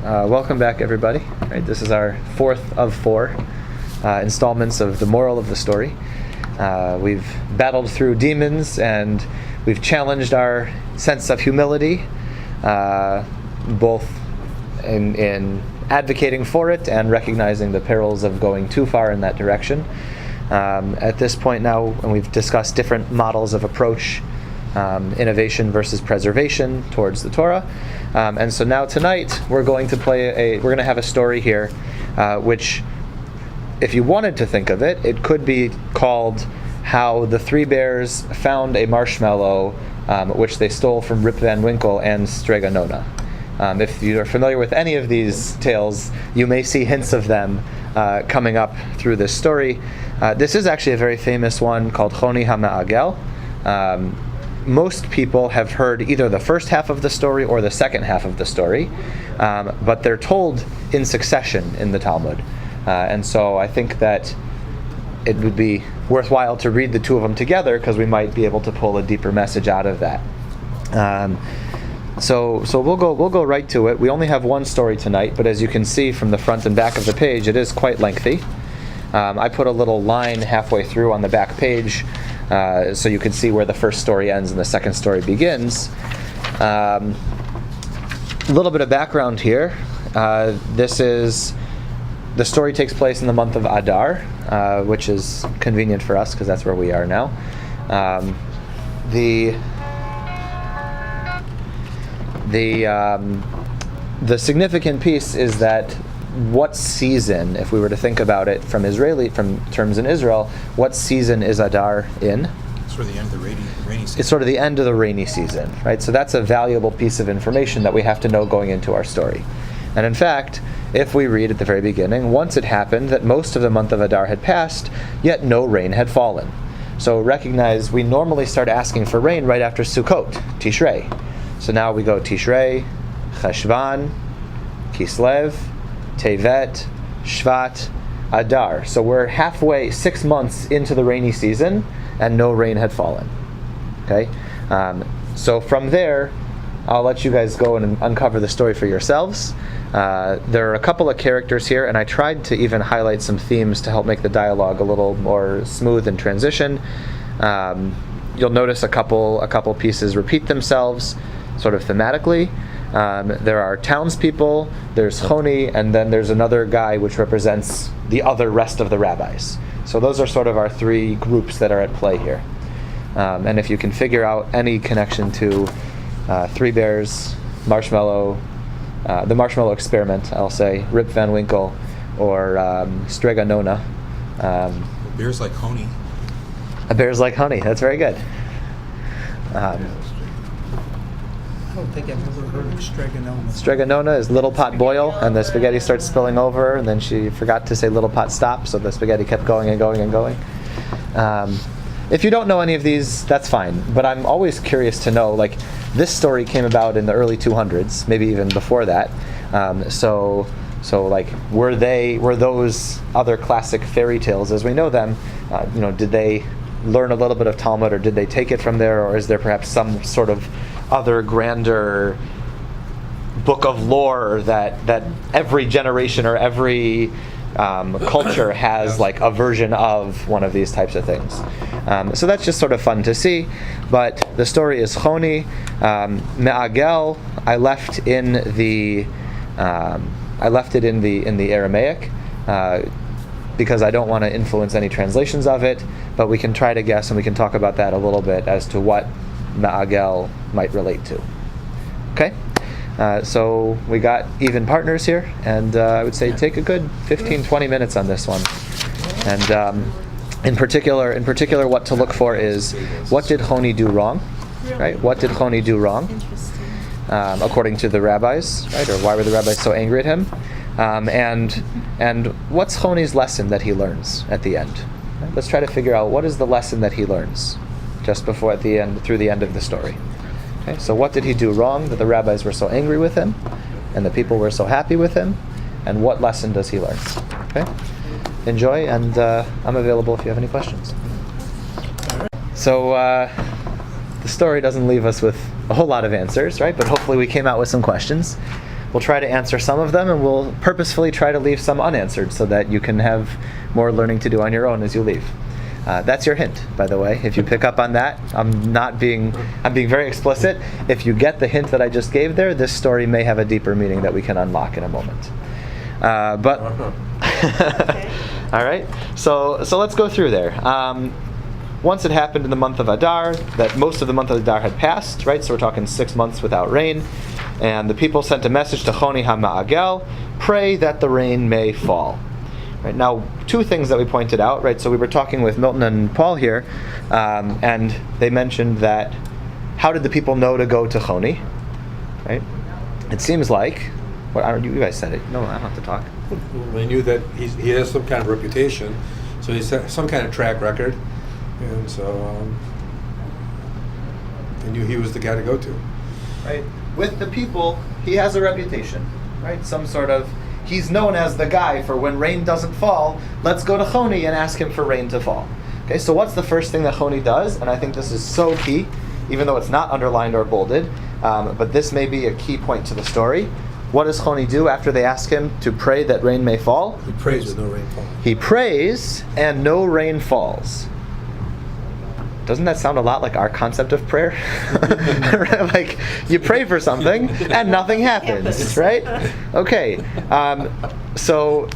Welcome back, everybody. Right, this is our fourth of four installments of the moral of the story. We've battled through demons and we've challenged our sense of humility, both in advocating for it and recognizing the perils of going too far in that direction. At this point now, and we've discussed different models of approach, innovation versus preservation towards the Torah. And so now tonight we're going to have a story here, which, if you wanted to think of it, it could be called How the Three Bears Found a Marshmallow, which they stole from Rip Van Winkle and Strega Nona. If you are familiar with any of these tales, you may see hints of them coming up through this story. This is actually a very famous one called Choni HaMe'agel. Most people have heard either the first half of the story or the second half of the story, but they're told in succession in the Talmud. And so I think that it would be worthwhile to read the two of them together, because we might be able to pull a deeper message out of that. So we'll go right to it. We only have one story tonight, but as you can see from the front and back of the page, it is quite lengthy. I put a little line halfway through on the back page, so you can see where the first story ends and the second story begins. A little bit of background here. The story takes place in the month of Adar, which is convenient for us because that's where we are now. The significant piece is that what season, if we were to think about it from terms in Israel, what season is Adar in? Sort of the end of the rainy season. It's sort of the end of the rainy season, right? So that's a valuable piece of information that we have to know going into our story. And in fact, if we read at the very beginning, once it happened that most of the month of Adar had passed, yet no rain had fallen. So recognize we normally start asking for rain right after Sukkot, Tishrei. So now we go Tishrei, Cheshvan, Kislev, Tevet, Shvat, Adar. So we're halfway, 6 months into the rainy season, and no rain had fallen. Okay? So from there, I'll let you guys go and uncover the story for yourselves. There are a couple of characters here, and I tried to even highlight some themes to help make the dialogue a little more smooth in transition. You'll notice a couple pieces repeat themselves, sort of thematically. There are townspeople, there's Choni, and then there's another guy which represents the other rest of the rabbis. So those are sort of our three groups that are at play here. And if you can figure out any connection to Three Bears, Marshmallow, the Marshmallow Experiment, I'll say, Rip Van Winkle, or Strega Nona. Bears like honey. A bear's like honey, that's very good. I don't think I've ever heard of Strega Nona. Strega Nona is little pot boil, and the spaghetti starts spilling over, and then she forgot to say little pot stop, so the spaghetti kept going and going and going. If you don't know any of these, that's fine, but I'm always curious to know, like, this story came about in the early 200s, maybe even before that. So like, were those other classic fairy tales as we know them, did they learn a little bit of Talmud, or did they take it from there, or is there perhaps some sort of other grander book of lore that every generation or every culture has, like, a version of one of these types of things. So that's just sort of fun to see. But the story is Choni Me'agel. I left it in the Aramaic because I don't want to influence any translations of it. But we can try to guess, and we can talk about that a little bit as to what Me'agel might relate to. Okay? So we got even partners here, and I would say take a good 15-20 minutes on this one. And in particular, what to look for is, what did Choni do wrong? Right? What did Choni do wrong? According to the rabbis, right? Or why were the rabbis so angry at him? And what's Choni's lesson that he learns at the end? Right? Let's try to figure out what is the lesson that he learns just before at the end, through the end of the story. Okay, so what did he do wrong that the rabbis were so angry with him, and the people were so happy with him, and what lesson does he learn? Okay, enjoy, and I'm available if you have any questions. So the story doesn't leave us with a whole lot of answers, right? But hopefully we came out with some questions. We'll try to answer some of them, and we'll purposefully try to leave some unanswered so that you can have more learning to do on your own as you leave. That's your hint, by the way. If you pick up on that, I'm being very explicit. If you get the hint that I just gave there, this story may have a deeper meaning that we can unlock in a moment. But all right. So let's go through there. Once it happened in the month of Adar, that most of the month of Adar had passed, right? So we're talking 6 months without rain, and the people sent a message to Choni HaMa'agel, pray that the rain may fall. Right, now, two things that we pointed out, right? So we were talking with Milton and Paul here, and they mentioned that how did the people know to go to Choni? Right? It seems like, you guys said it. No, I don't have to talk. They knew that he has some kind of reputation, so he's some kind of track record, and so they knew he was the guy to go to. Right. With the people, he has a reputation, right? Some sort of. He's known as the guy for when rain doesn't fall, let's go to Choni and ask him for rain to fall. Okay, so what's the first thing that Choni does? And I think this is so key, even though it's not underlined or bolded, but this may be a key point to the story. What does Choni do after they ask him to pray that rain may fall? He prays with no rain falling. He prays and no rain falls. Doesn't that sound a lot like our concept of prayer? Like, you pray for something and nothing happens, right? Okay. So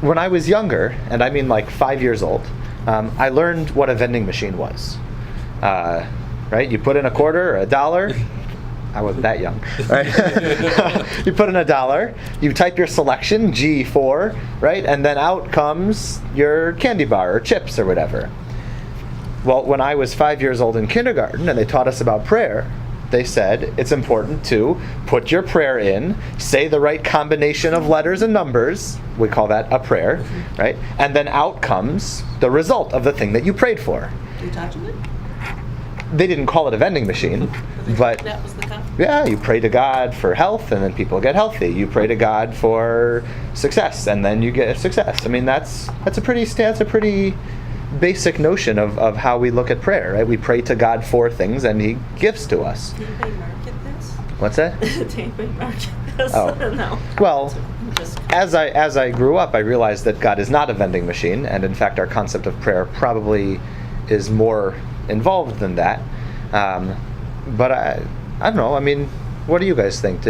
when I was younger, and I mean like 5 years old, I learned what a vending machine was. Right? You put in a quarter or a dollar. I wasn't that young, right? You put in a dollar, you type your selection, G4, right? And then out comes your candy bar or chips or whatever. Well, when I was 5 years old in kindergarten and they taught us about prayer, they said it's important to put your prayer in, say the right combination of letters and numbers, we call that a prayer, right? And then out comes the result of the thing that you prayed for. Do you touch it? They didn't call it a vending machine, but That was the concept. yeah, you pray to God for health and then people get healthy. You pray to God for success and then you get success. I mean, that's a pretty basic notion of how we look at prayer, right? We pray to God for things and He gives to us. Do anybody market this? What's that? Did anybody market this? Oh. No. Well, Just as I grew up, I realized that God is not a vending machine, and in fact, our concept of prayer probably is more involved than that. But I don't know. I mean, what do you guys think?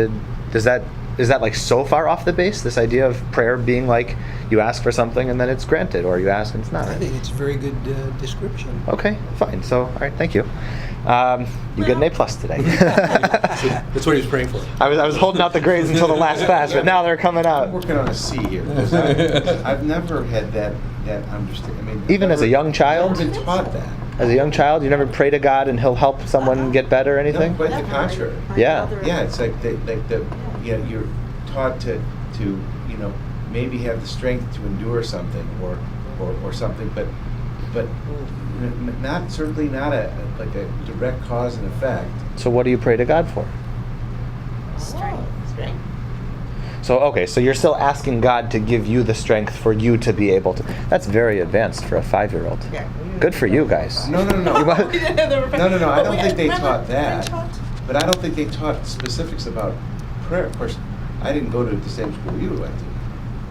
Is that like so far off the base? This idea of prayer being like you ask for something and then it's granted, or you ask and it's not. I think it's a very good description. Okay, fine. So, all right, thank you. You get an A+ today. That's what he was praying for. I was holding out the grades until the last class, but now they're coming out. I'm working on a C here. Because I've never had that understanding. I mean, Even as a young child? I've never been taught that. As a young child, you never pray to God and He'll help someone get better or anything? No, quite the contrary. Yeah. Yeah, it's like you're taught to maybe have the strength to endure something or something, but certainly not a direct cause and effect. So what do you pray to God for? strength. So you're still asking God to give you the strength for you to be able to. That's very advanced for a 5-year-old. Yeah. Good for you guys. No. You must- No. I don't think they taught that. But I don't think they taught specifics about prayer. Of course, I didn't go to the same school you went to.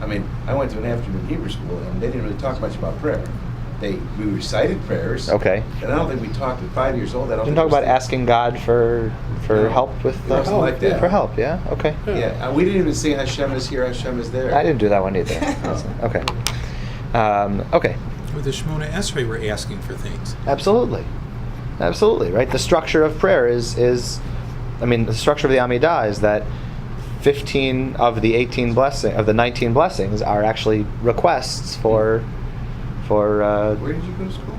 I mean, I went to an afternoon Hebrew school, and they didn't really talk much about prayer. We recited prayers. Okay. And I don't think we talked at 5 years old. I don't You think talk it was about asking God for No. help with It wasn't like that. for help. Yeah. Okay. Yeah, we didn't even say Hashem is here, Hashem is there. I didn't do that one either. Okay. Okay. With the Shemona Esrei, we're asking for things. Absolutely. Right. The structure of prayer is the structure of the Amidah is that 15 of the 19 blessings are actually requests for. Where did you go to school?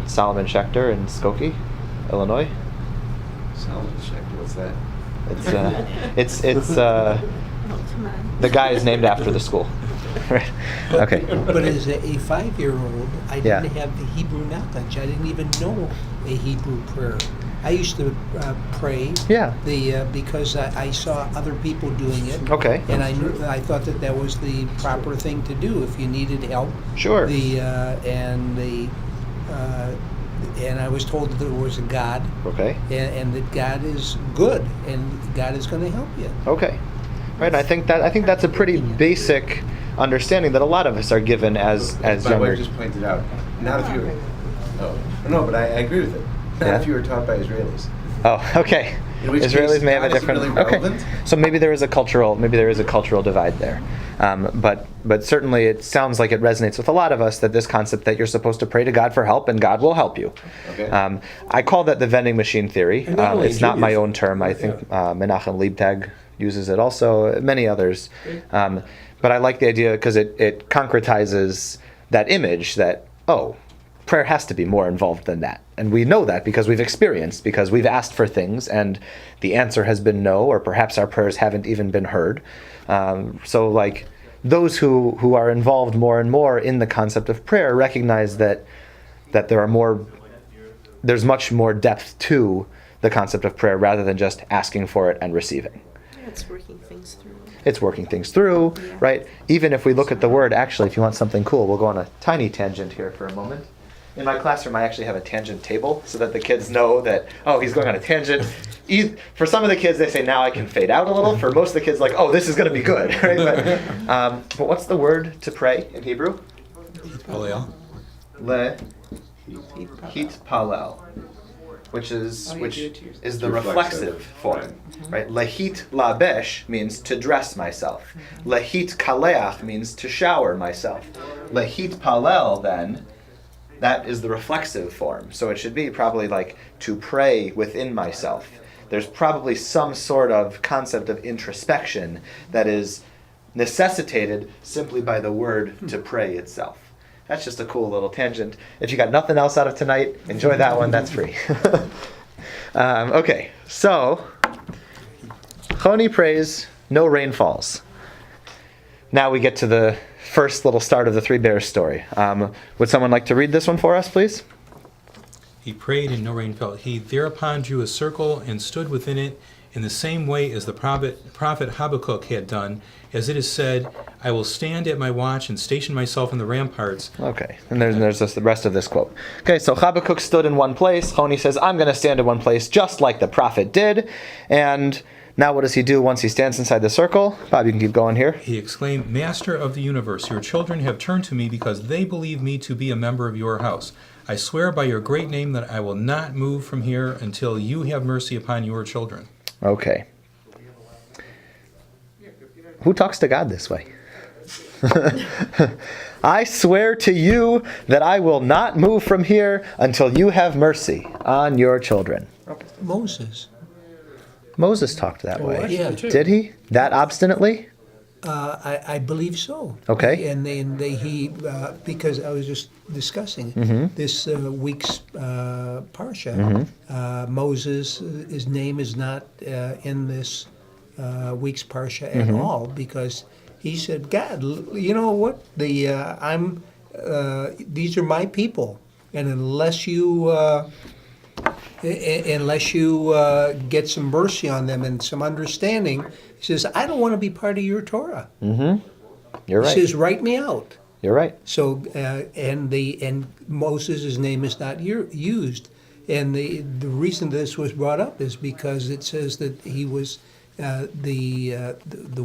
Solomon Schechter in Skokie, Illinois. Solomon Schechter, what's that? It's Oh, come on. the guy is named after the school. Right. Okay. But as a 5-year-old, I Yeah. didn't have the Hebrew knowledge. I didn't even know a Hebrew prayer. I used to pray. Yeah. Because I saw other people doing it. Okay. And I thought that was the proper thing to do if you needed help. Sure. and I was told that there was a God, Okay. and that God is good, and God is going to help you. Okay. Right. And I think that's a pretty basic understanding that a lot of us are given as By what younger. I just pointed out, not if you were, no, but I agree with it. Not Yeah. if you were taught by Israelis. Oh, okay. In which Israelis case, may have a God isn't different. really Okay. relevant. So maybe there is a cultural divide there, but certainly it sounds like it resonates with a lot of us that this concept that you're supposed to pray to God for help and God will help you. Okay. I call that the vending machine theory. And not only It's not my Judaism. own term. I think Menachem Leibtag uses it also. Many others, but I like the idea because it concretizes that image that prayer has to be more involved than that. And we know that because we've experienced, because we've asked for things and the answer has been no, or perhaps our prayers haven't even been heard. So like those who are involved more and more in the concept of prayer recognize that there's much more depth to the concept of prayer rather than just asking for it and receiving. It's working things through. It's working things through, Yeah. right? Even if we look at the word, actually, if you want something cool, we'll go on a tiny tangent here for a moment. In my classroom, I actually have a tangent table so that the kids know that, he's going on a tangent. For some of the kids, they say, now I can fade out a little. For most of the kids, like, this is going to be good. Right? But what's the word to pray in Hebrew? Paleo. Hitpalel, which is the reflexive form, right? Lehit labesh means to dress myself. Lehit kaleach means to shower myself. Lehit palel then, that is the reflexive form. So it should be probably like to pray within myself. There's probably some sort of concept of introspection that is necessitated simply by the word to pray itself. That's just a cool little tangent. If you got nothing else out of tonight, enjoy that one. That's free. Okay, so Choni prays, no rain falls. Now we get to the first little start of the Three Bears story. Would someone like to read this one for us, please? He prayed and no rain fell. He thereupon drew a circle and stood within it in the same way as the prophet Habakkuk had done, as it is said, I will stand at my watch and station myself in the ramparts. Okay, and there's the rest of this quote. Okay, so Habakkuk stood in one place. Choni says, I'm going to stand in one place just like the prophet did. And now what does he do once he stands inside the circle? Bob, you can keep going here. He exclaimed, Master of the universe, your children have turned to me because they believe me to be a member of your house. I swear by your great name that I will not move from here until you have mercy upon your children. Okay. Who talks to God this way? I swear to you that I will not move from here until you have mercy on your children. Moses. Moses talked that way. Yeah. Did he? That obstinately? I believe so. Okay. And he because I was just discussing this week's parsha. Moses, his name is not in this week's parsha at all because he said, God, you know what? These are my people, and unless you get some mercy on them and some understanding. He says, I don't want to be part of your Torah. Mm-hmm. You're right. He says, write me out. You're right. So, and Moses' name is not used. And the reason this was brought up is because it says that he was, the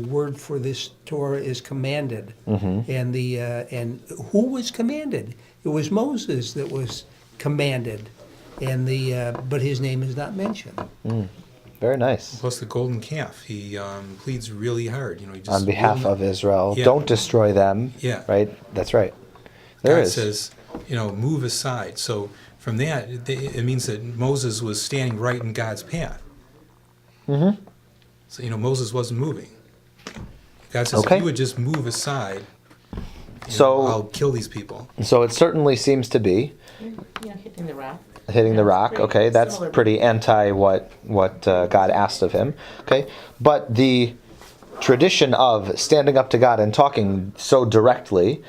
word for this Torah is commanded. Mm-hmm. And who was commanded? It was Moses that was commanded. And but his name is not mentioned. Very nice. Plus the golden calf. He pleads really hard. He just On behalf of Israel, Yeah. don't destroy them. Yeah. Right? That's right. There God is. says, move aside. So from that, it means that Moses was standing right in God's path. Mm-hmm. So, Moses wasn't moving. God says, Okay. if you would just move aside, So- I'll kill these people. So it certainly seems to be Yeah, hitting the rock. hitting the rock. Pretty Okay, that's similar. pretty anti what God asked of him. Okay, but the tradition of standing up to God and talking so directly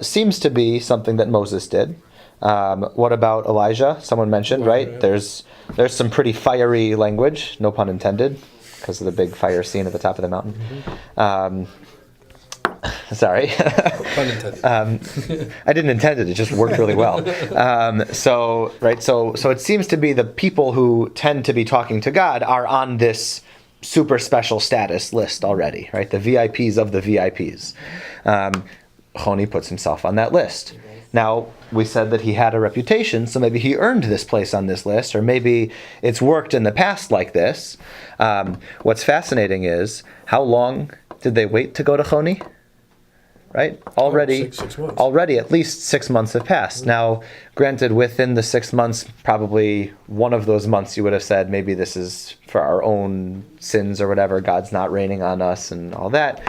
seems to be something that Moses did. What about Elijah? Someone mentioned, right? There's some pretty fiery language, no pun intended, because of the big fire scene at the top of the mountain. Sorry. Pun intended. I didn't intend it. It just worked really well. So it seems to be the people who tend to be talking to God are on this super special status list already, right? The VIPs of the VIPs. Choni puts himself on that list. Now, we said that he had a reputation, so maybe he earned this place on this list, or maybe it's worked in the past like this. What's fascinating is, how long did they wait to go to Choni? Right? Already, 6 months. already at least 6 months have passed. Now, granted, within the 6 months, probably one of those months you would have said, maybe this is for our own sins or whatever, God's not raining on us and all that.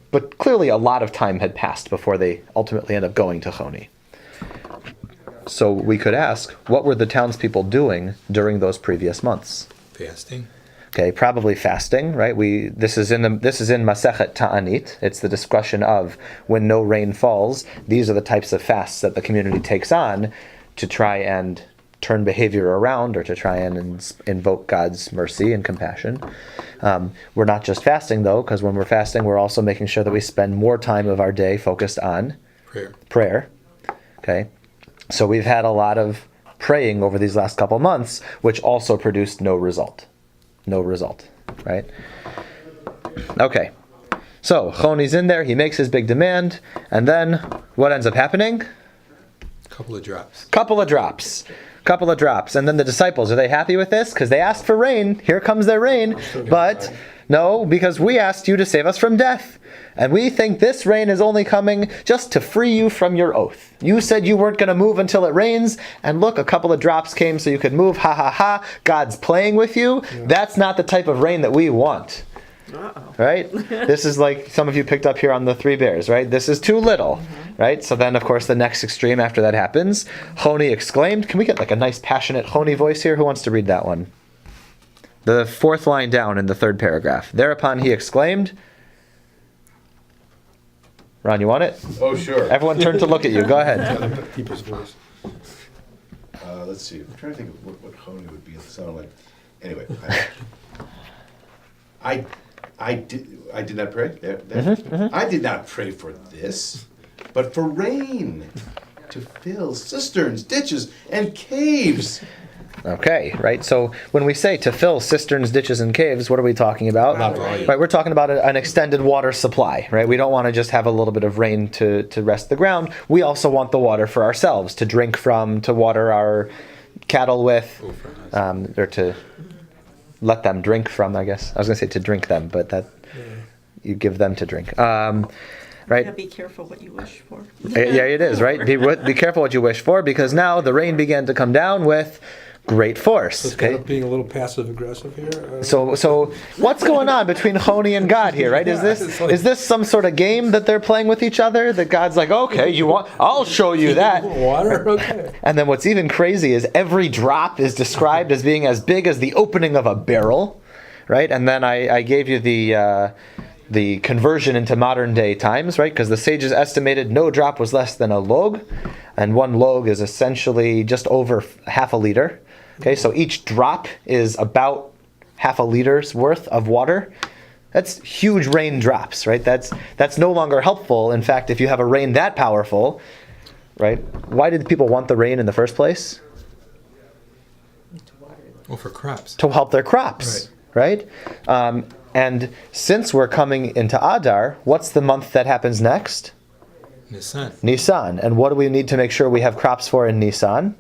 But clearly a lot of time had passed before they ultimately end up going to Choni. So we could ask, what were the townspeople doing during those previous months? Fasting. Okay, probably fasting, right? This is in Masechet Ta'anit. It's the discussion of when no rain falls. These are the types of fasts that the community takes on to try and turn behavior around, or to try and invoke God's mercy and compassion. We're not just fasting, though, because when we're fasting, we're also making sure that we spend more time of our day focused on prayer. Okay, so we've had a lot of praying over these last couple months, which also produced no result. No result, right? Okay, so Choni's in there, he makes his big demand, and then what ends up happening? Couple of drops. And then the disciples, are they happy with this? Because they asked for rain. Here comes their rain. But no, because we asked you to save us from death. And we think this rain is only coming just to free you from your oath. You said you weren't going to move until it rains. And look, a couple of drops came so you could move. Ha ha ha. God's playing with you. Yeah. That's not the type of rain that we want. Uh-oh. Right? This is like some of you picked up here on the Three Bears, right? This is too little, right? So then, of course, the next extreme after that happens, Choni exclaimed. Can we get like a nice passionate Choni voice here? Who wants to read that one? The fourth line down in the third paragraph. Thereupon he exclaimed. Ron, you want it? Oh, sure. Everyone turn to look at you. Go ahead. Keeper's voice. Let's see. I'm trying to think of what Choni would be sound like. Anyway, I did not pray. I did not pray for this, but for rain to fill cisterns, ditches, and caves. Okay, right. So when we say to fill cisterns, ditches, and caves, what are we talking about? Right, we're talking about an extended water supply. Right, we don't want to just have a little bit of rain to rest the ground. We also want the water for ourselves, to drink from, to water our cattle with, or to let them drink from, I guess. I was going to say to drink them, but that you give them to drink. Right? Yeah, be careful what you wish for. Yeah, it is, right? Be careful what you wish for, because now the rain began to come down with great force. So it's kind of being a little passive aggressive here. So what's going on between Choni and God here, right? Is this some sort of game that they're playing with each other? That God's like, okay, I'll show you that. Water, okay. And then what's even crazy is every drop is described as being as big as the opening of a barrel, right? And then I gave you the conversion into modern day times, right? Because the sages estimated no drop was less than a log, and one log is essentially just over half a liter. Okay, so each drop is about half a liter's worth of water. That's huge rain drops, right? That's no longer helpful. In fact, if you have a rain that powerful, right? Why did people want the rain in the first place? Well, for crops. To help their crops, right? And since we're coming into Adar, what's the month that happens next? Nisan. And what do we need to make sure we have crops for in Nisan?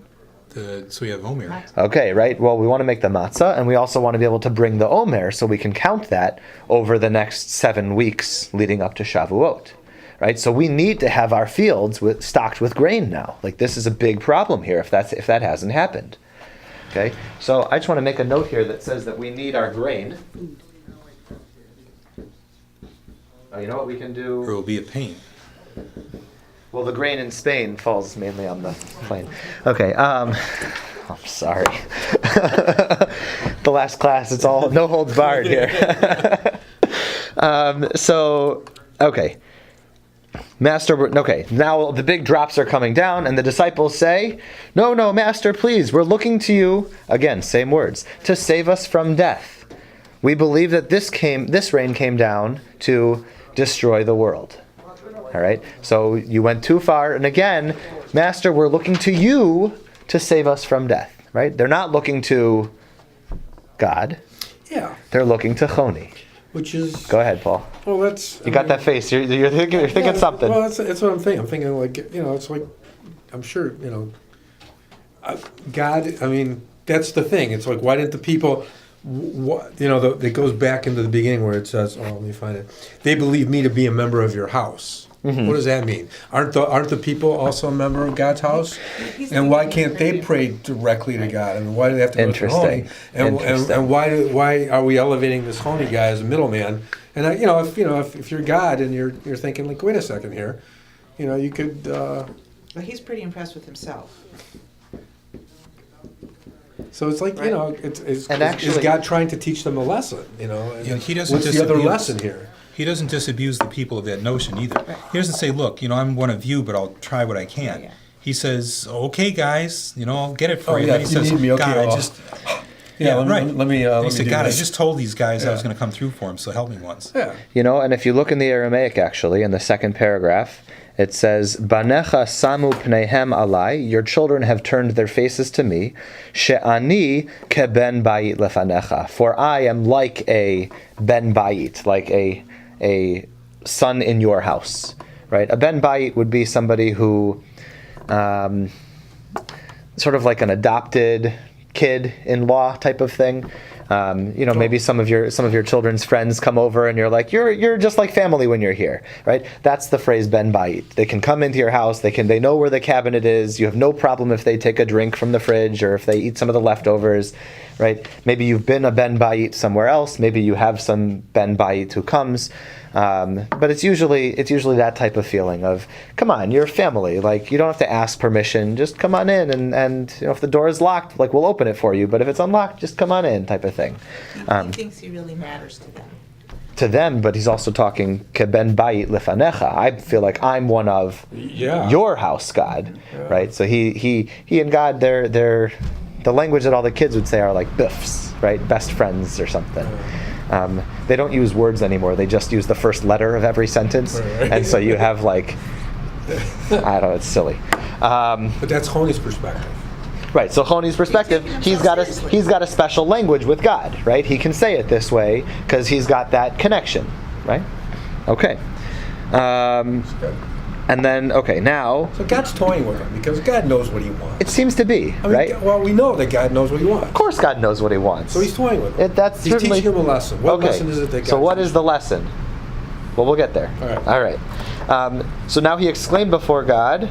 So we have Omer. Okay, right. Well, we want to make the matzah, and we also want to be able to bring the Omer, so we can count that over the next 7 weeks leading up to Shavuot. Right? So we need to have our fields stocked with grain now. Like, this is a big problem here if that hasn't happened. Okay? So I just want to make a note here that says that we need our grain. Oh, you know what we can do? Or it will be a pain. Well, the grain in Spain falls mainly on the plain. Okay, I'm sorry. The last class, it's all no holds barred here. Okay. Master, okay, now the big drops are coming down, and the disciples say, No, Master, please, we're looking to you, again, same words, to save us from death. We believe that this rain came down to destroy the world. All right? So you went too far. And again, Master, we're looking to you to save us from death. Right? They're not looking to God. Yeah. They're looking to Choni. Which is... Go ahead, Paul. Well, that's... You got that face. You're thinking something. Well, that's what I'm thinking. I'm thinking, like, it's like... I'm sure, God, I mean, that's the thing. It's like, why didn't the people... it goes back into the beginning where it says, let me find it. They believe me to be a member of your house. Mm-hmm. What does that mean? Aren't the people also a member of God's house? And why can't they pray directly to God? I mean, why do they have to go to Honi? And why are we elevating this Honi guy as a middleman? And if you're God and you're thinking, like, wait a second here, you could. But he's pretty impressed with himself. So it's like, Right. is actually- God trying to teach them a lesson? And he doesn't what's the other disabuse- lesson here? He doesn't disabuse the people of that notion either. He doesn't say, look, I'm one of you, but I'll try what I can. Yeah. He says, okay, guys, I'll get it for Oh, you. yeah, And then he if you says, need me, okay, God, I I'll- just... Let me he said, do God, this. I just told these guys I was going to come through for them, so help me once. Yeah. And if you look in the Aramaic, actually, in the second paragraph, it says, Banecha samu pneihem alai, your children have turned their faces to me, she'ani keben bayit lefanecha, for I am like a ben bayit, like a son in your house, right? A ben bayit would be somebody who, sort of like an adopted kid-in-law type of thing. Maybe some of your children's friends come over and you're like, you're just like family when you're here, right? That's the phrase ben bayit. They can come into your house, they know where the cabinet is, you have no problem if they take a drink from the fridge or if they eat some of the leftovers, right? Maybe you've been a ben bayit somewhere else, maybe you have some ben bayit who comes, but it's usually that type of feeling of, come on, you're family, like you don't have to ask permission, just come on in, and if the door is locked, like we'll open it for you, but if it's unlocked, just come on in, type of thing. He thinks he really matters to them. But he's also talking keben bayit lefanecha. I feel like I'm one of your house, God, right? So he and God, they're the language that all the kids would say are like biffs, right? Best friends or something. They don't use words anymore. They just use the first letter of every sentence, and so you have like, I don't know, it's silly. But that's Honi's perspective. Right. So Choni's perspective, he's got a special language with God, right? He can say it this way because he's got that connection, right? Okay. And then, now... So God's toying with him because God knows what he wants. It seems to be, right? Well, we know that God knows what he wants. Of course God knows what he wants. So he's toying with him. He's teaching him a lesson. What lesson is it that God So what is the lesson? Well, we'll get there. All right. So now he exclaimed before God,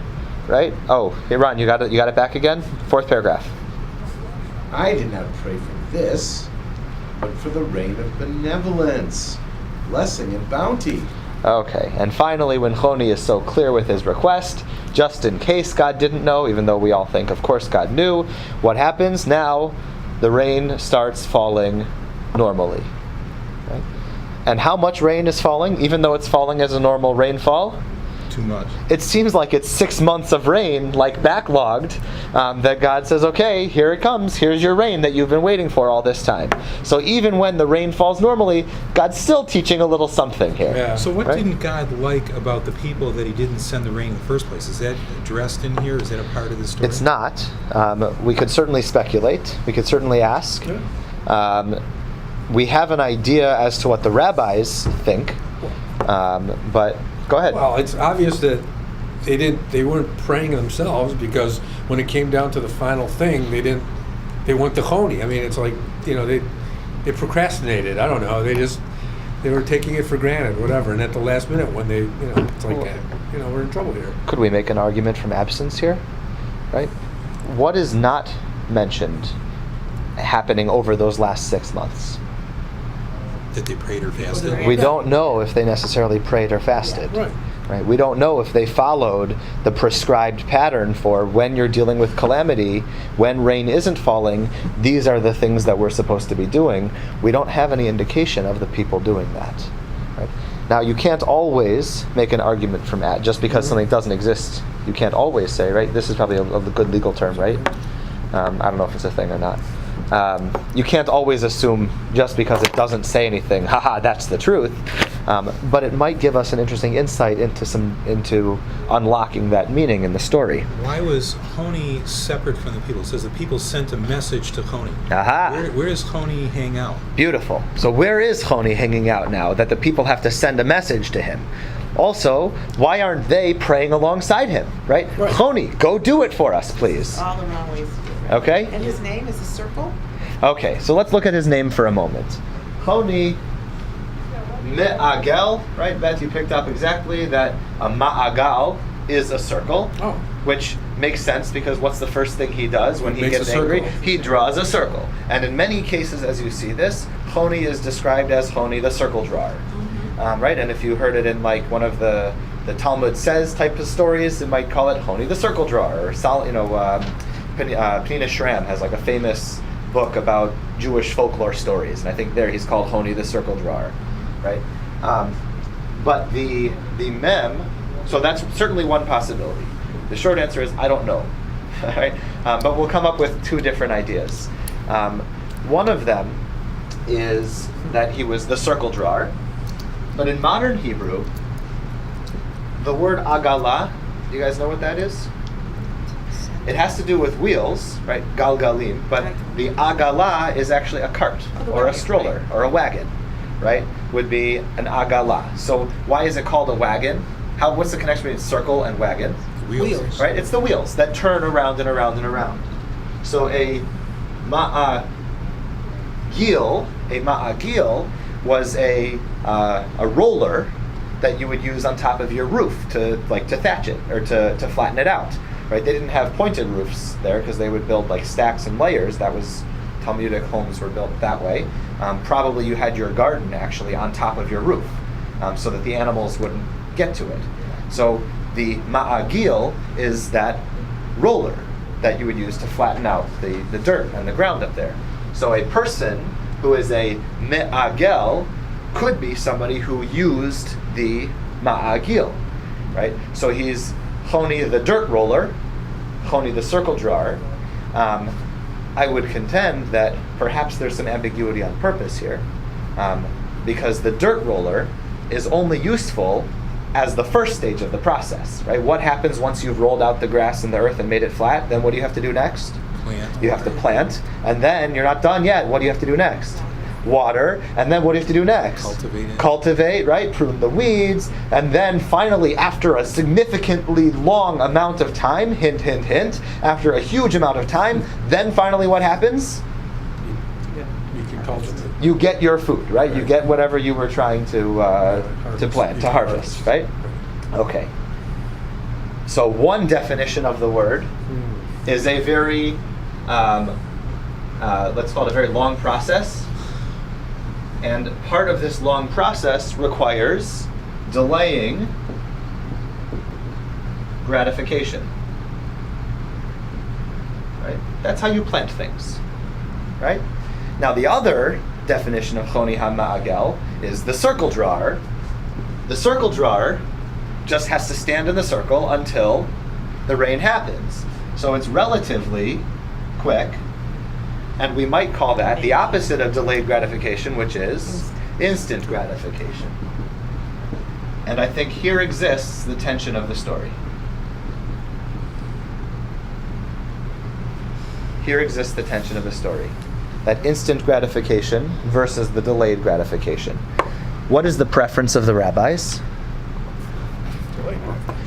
right? Oh, hey, Ron, you got it back again? Fourth paragraph. I did not pray for this, but for the rain of benevolence, blessing, and bounty. Okay, and finally, when Choni is so clear with his request, just in case God didn't know, even though we all think, of course, God knew, what happens now? The rain starts falling normally. Right? And how much rain is falling, even though it's falling as a normal rainfall? Too much. It seems like it's 6 months of rain, like backlogged, that God says, okay, here it comes. Here's your rain that you've been waiting for all this time. So even when the rain falls normally, God's still teaching a little something here. Yeah. So what Right? didn't God like about the people that he didn't send the rain in the first place? Is that addressed in here? Is that a part of the story? It's not. We could certainly speculate. We could certainly ask. We have an idea as to what the rabbis think, but go ahead. Well, it's obvious that they weren't praying themselves because when it came down to the final thing, they went to Choni. I mean, it's like, they procrastinated. I don't know. They were taking it for granted, whatever. And at the last minute, when they, it's like, we're in trouble here. Could we make an argument from absence here? Right? What is not mentioned happening over those last 6 months? That they prayed or fasted? We don't know if they necessarily prayed or fasted. Right. Right? We don't know if they followed the prescribed pattern for when you're dealing with calamity, when rain isn't falling, these are the things that we're supposed to be doing. We don't have any indication of the people doing that. Right? Now, you can't always make an argument from just because something doesn't exist. You can't always say, right? This is probably a good legal term, right? I don't know if it's a thing or not. You can't always assume just because it doesn't say anything, haha, that's the truth. But it might give us an interesting insight into unlocking that meaning in the story. Why was Honi separate from the people? It says the people sent a message to Honi. Aha! Where does Honi hang out? Beautiful. So where is Honi hanging out now that the people have to send a message to him? Also, why aren't they praying alongside him, right? Honi, go do it for us, please. All the wrong ways to do it. Okay? And his name is a circle? Okay, so let's look at his name for a moment. Honi Me'agel, right? Beth, you picked up exactly that a ma'agal is a circle, which makes sense because what's the first thing he does when he Makes gets a circle. angry? He draws a circle. And in many cases, as you see this, Honi is described as Honi the circle drawer, right? And if you heard it in like one of the Talmud says type of stories, it might call it Honi the circle drawer, or Penina Shram has like a famous book about Jewish folklore stories, and I think there he's called Honi the circle drawer. Right, but the mem. So that's certainly one possibility. The short answer is I don't know. Right, but we'll come up with two different ideas. One of them is that he was the circle drawer, but in modern Hebrew, the word agala. Do you guys know what that is? It has to do with wheels, right? Galgalim, but the agala is actually a cart or a stroller or a wagon. Right, would be an agala. So why is it called a wagon? What's the connection between circle and wagon? Wheels. Right, it's the wheels that turn around and around and around. So a ma'agil was a roller that you would use on top of your roof to thatch it or to flatten it out. Right, they didn't have pointed roofs there because they would build like stacks and layers. That was Talmudic homes were built that way. Probably you had your garden actually on top of your roof so that the animals wouldn't get to it. So the ma'agil is that roller that you would use to flatten out the dirt and the ground up there. So a person who is a me'agel could be somebody who used the ma'agil, right? So he's Honi the dirt roller, Honi the circle drawer. I would contend that perhaps there's some ambiguity on purpose here, because the dirt roller is only useful as the first stage of the process, right? What happens once you've rolled out the grass and the earth and made it flat? Then what do you have to do next? Plant. You have to plant, and then you're not done yet. What do you have to do next? Water, and then what do you have to do next? Cultivate it. Cultivate, right? Prune the weeds, and then finally, after a significantly long amount of time, hint, hint, hint, after a huge amount of time, then finally what happens? You can cultivate. You get your food, right? You get whatever you were trying to plant, to harvest, right? Okay. So one definition of the word is a very, let's call it a very long process. And part of this long process requires delaying gratification. Right? That's how you plant things. Right? Now the other definition of Choni HaMa'agel is the circle drawer. The circle drawer just has to stand in the circle until the rain happens. So it's relatively quick. And we might call that the opposite of delayed gratification, which is instant gratification. And I think here exists the tension of the story. Here exists the tension of the story. That instant gratification versus the delayed gratification. What is the preference of the rabbis?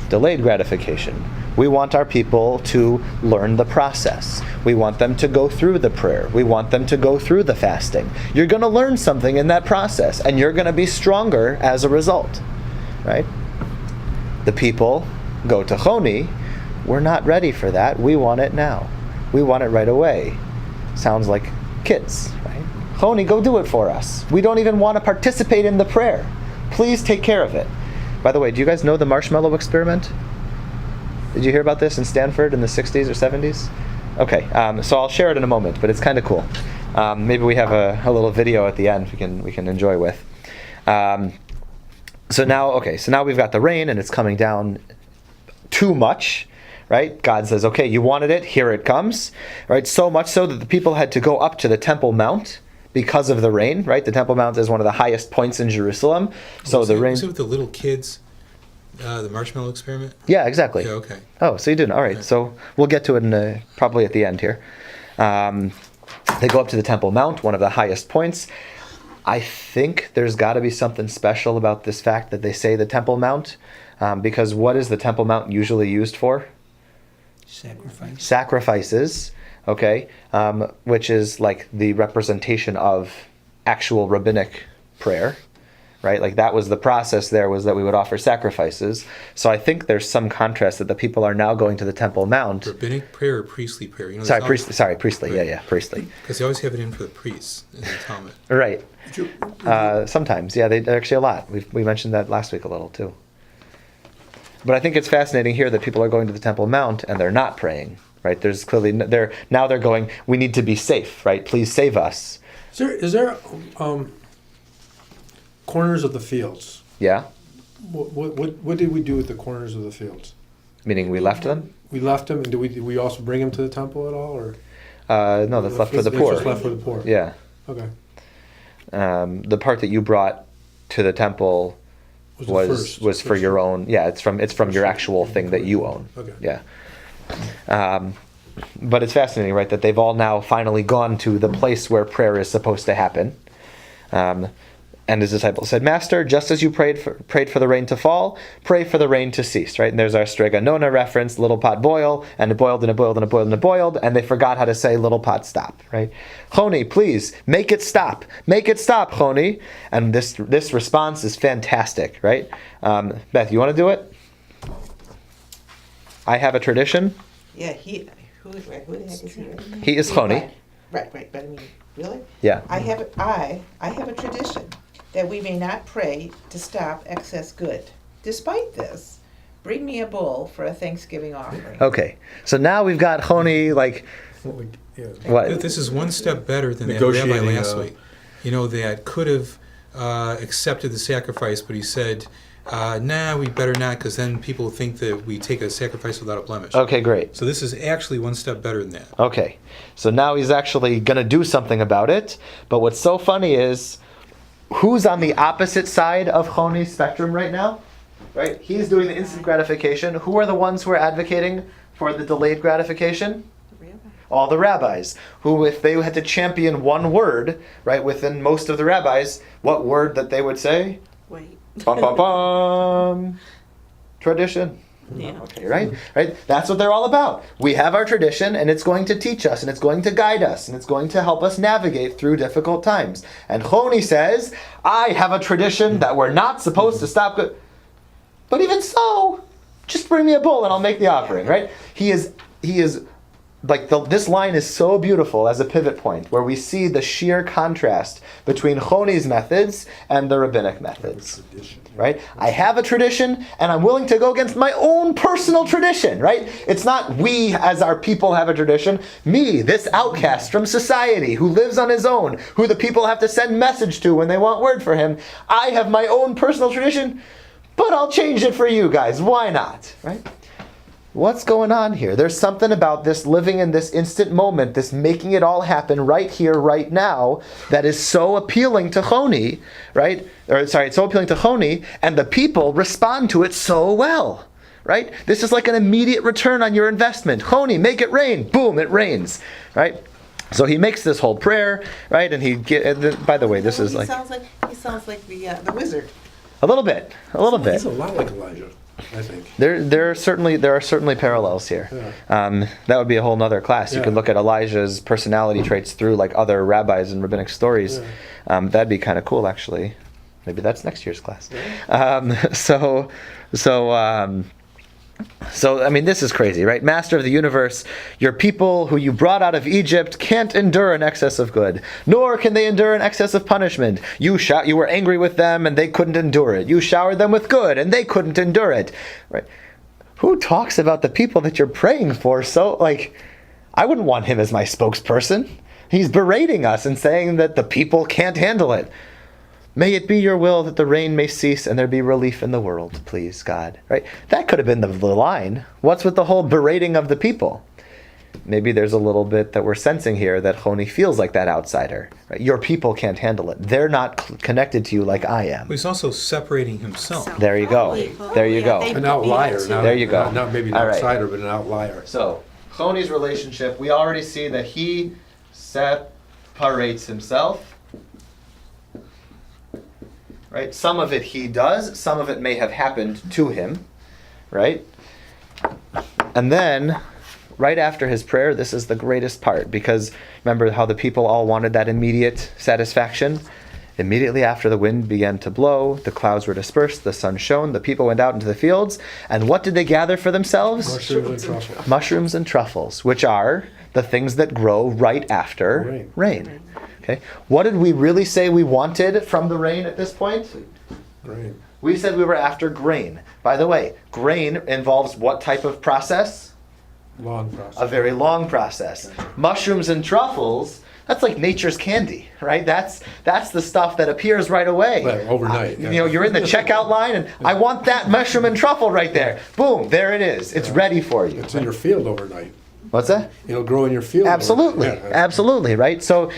Delayed gratification. We want our people to learn the process. We want them to go through the prayer. We want them to go through the fasting. You're going to learn something in that process, and you're going to be stronger as a result, right? The people go to Choni. We're not ready for that. We want it now. We want it right away. Sounds like kids, right? Choni, go do it for us. We don't even want to participate in the prayer. Please take care of it. By the way, do you guys know the marshmallow experiment? Did you hear about this in Stanford in the 60s or 70s? Okay, so I'll share it in a moment, but it's kind of cool. Maybe we have a little video at the end we can enjoy with. So now we've got the rain and it's coming down too much, right? God says, okay, you wanted it, here it comes, right? So much so that the people had to go up to the Temple Mount because of the rain, right? The Temple Mount is one of the highest points in Jerusalem. So the rain... Was it with the little kids, the marshmallow experiment? Yeah, exactly. Yeah, okay. Oh, so you didn't. All right. Okay. So we'll get to it probably at the end here. They go up to the Temple Mount, one of the highest points. I think there's got to be something special about this fact that they say the Temple Mount, because what is the Temple Mount usually used for? Sacrifice. Sacrifices, okay, which is like the representation of actual rabbinic prayer, right? Like that was the process there, was that we would offer sacrifices. So I think there's some contrast that the people are now going to the Temple Mount. Rabbinic prayer or priestly prayer? You know, Sorry, priestly. Right. Yeah, priestly. Because they always have it in for the priests in the Talmud. Right. Sometimes, yeah, they actually a lot. We mentioned that last week a little too. But I think it's fascinating here that people are going to the Temple Mount and they're not praying, right? There's clearly they're going, we need to be safe, right? Please save us. Is there corners of the fields? Yeah. What did we do with the corners of the fields? Meaning we left them? We left them, and did we also bring them to the temple at all, or No, that's left for the That's poor. just left for the poor. Yeah. Okay. The part that you brought to the temple was for your own. Yeah, it's from your actual thing that you own. Okay. Yeah. But it's fascinating, right, that they've all now finally gone to the place where prayer is supposed to happen. And his disciples said, Master, just as you prayed for the rain to fall, pray for the rain to cease, right? And there's our strega nona reference, little pot boil, and it boiled and it boiled and it boiled and it boiled, and they forgot how to say little pot stop, right? Choni, please, make it stop, Choni. And this response is fantastic, right? Beth, you want to do it? I have a tradition. Yeah, who the heck is he? He is Choni. Right, but I mean, really? Yeah. I have a tradition that we may not pray to stop excess good. Despite this, bring me a bull for a Thanksgiving offering. Okay, so now we've got Choni, like, what? This is one step better than that Negotiating, rabbi last week. You know, that could have accepted the sacrifice, but he said, nah, we better not, because then people think that we take a sacrifice without a blemish. Okay, great. So this is actually one step better than that. Okay, so now he's actually going to do something about it. But what's so funny is, who's on the opposite side of Choni's spectrum right now? Right? He's doing the instant gratification. Who are the ones who are advocating for the delayed gratification? All the rabbis, who, if they had to champion one word, right, within most of the rabbis, what word that they would say? Wait. Bum, bum, bum. Tradition. Yeah. Okay, right? That's what they're all about. We have our tradition, and it's going to teach us, and it's going to guide us, and it's going to help us navigate through difficult times. And Choni says, I have a tradition that we're not supposed to stop. But even so, just bring me a bull and I'll make the offering, right? He is like, this line is so beautiful as a pivot point where we see the sheer contrast between Choni's methods and the rabbinic methods, right? I have a tradition and I'm willing to go against my own personal tradition, right? It's not we as our people have a tradition. Me, this outcast from society who lives on his own, who the people have to send message to when they want word for him. I have my own personal tradition, but I'll change it for you guys. Why not, right? What's going on here? There's something about this living in this instant moment, this making it all happen right here, right now, that is so appealing to Choni, right? It's so appealing to Choni, and the people respond to it so well, right? This is like an immediate return on your investment. Choni, make it rain. Boom, it rains, right? So he makes this whole prayer, right? And by the way, this is like... He sounds like the wizard. A little bit. He's a lot like Elijah, I think. There are certainly parallels here. Yeah. That would be a whole nother class. You Yeah. could look at Elijah's personality traits through like other rabbis and rabbinic stories. Yeah. That'd be kind of cool, actually. Maybe that's next year's class. Yeah. So I mean, this is crazy, right? Master of the universe, your people who you brought out of Egypt can't endure an excess of good, nor can they endure an excess of punishment. You were angry with them, and they couldn't endure it. You showered them with good, and they couldn't endure it. Right? Who talks about the people that you're praying for? So, like, I wouldn't want him as my spokesperson. He's berating us and saying that the people can't handle it. May it be your will that the rain may cease and there be relief in the world, please, God. Right? That could have been the line. What's with the whole berating of the people? maybe there's a little bit that we're sensing here that Choni feels like that outsider. Right? Your people can't handle it. They're not connected to you like I am. He's also separating himself. There you go. There you go. They An put me outlier. out too. Not, There you go. Not maybe an All right. outsider, but an outlier. So, Choni's relationship, we already see that he separates himself. Right? Some of it he does, some of it may have happened to him. Right? And then, right after his prayer, this is the greatest part, because remember how the people all wanted that immediate satisfaction? Immediately after the wind began to blow, the clouds were dispersed, the sun shone, the people went out into the fields, and what did they gather for themselves? Mushrooms and truffles. Mushrooms and truffles, which are the things that grow right after rain. Okay. What did we really say we wanted from the rain at this point? Great. We said we were after grain. By the way, grain involves what type of process? Long process. A very long process. Mushrooms and truffles, that's like nature's candy, right? That's the stuff that appears right away. Right, overnight, You yeah. know, you're in the checkout line and I want that mushroom and truffle right there. Boom, there it is. It's ready for you. It's in your field overnight. What's that? It'll grow in your field. Absolutely, overnight. absolutely, right? So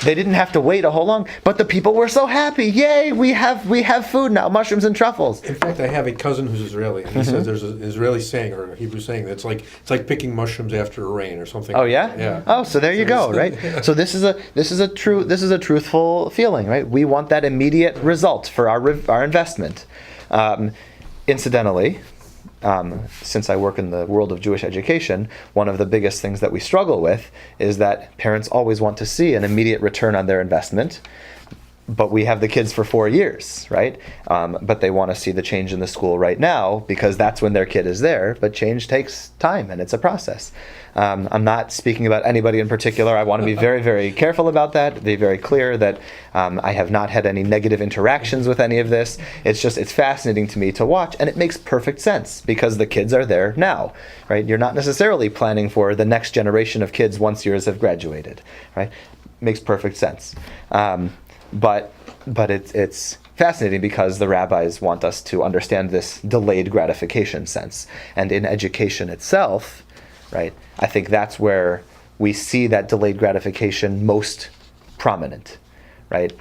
they didn't have to wait a whole long, but the people were so happy. Yay, we have food now, mushrooms and truffles. In fact, I have a cousin who's Israeli, and he says there's an Israeli saying or a Hebrew saying that's like it's like picking mushrooms after the rain or something. Oh like yeah? that. Yeah. Oh, so there you go, right? So this is a truthful feeling, right? We want that immediate result for our investment. Incidentally, since I work in the world of Jewish education, one of the biggest things that we struggle with is that parents always want to see an immediate return on their investment, but we have the kids for 4 years, right? But they want to see the change in the school right now because that's when their kid is there, but change takes time and it's a process. I'm not speaking about anybody in particular. I want to be very, very careful about that, be very clear that I have not had any negative interactions with any of this. It's fascinating to me to watch, and it makes perfect sense because the kids are there now, right? You're not necessarily planning for the next generation of kids once yours have graduated, right? Makes perfect sense. But it's fascinating because the rabbis want us to understand this delayed gratification sense. And in education itself, right, I think that's where we see that delayed gratification most prominent, right?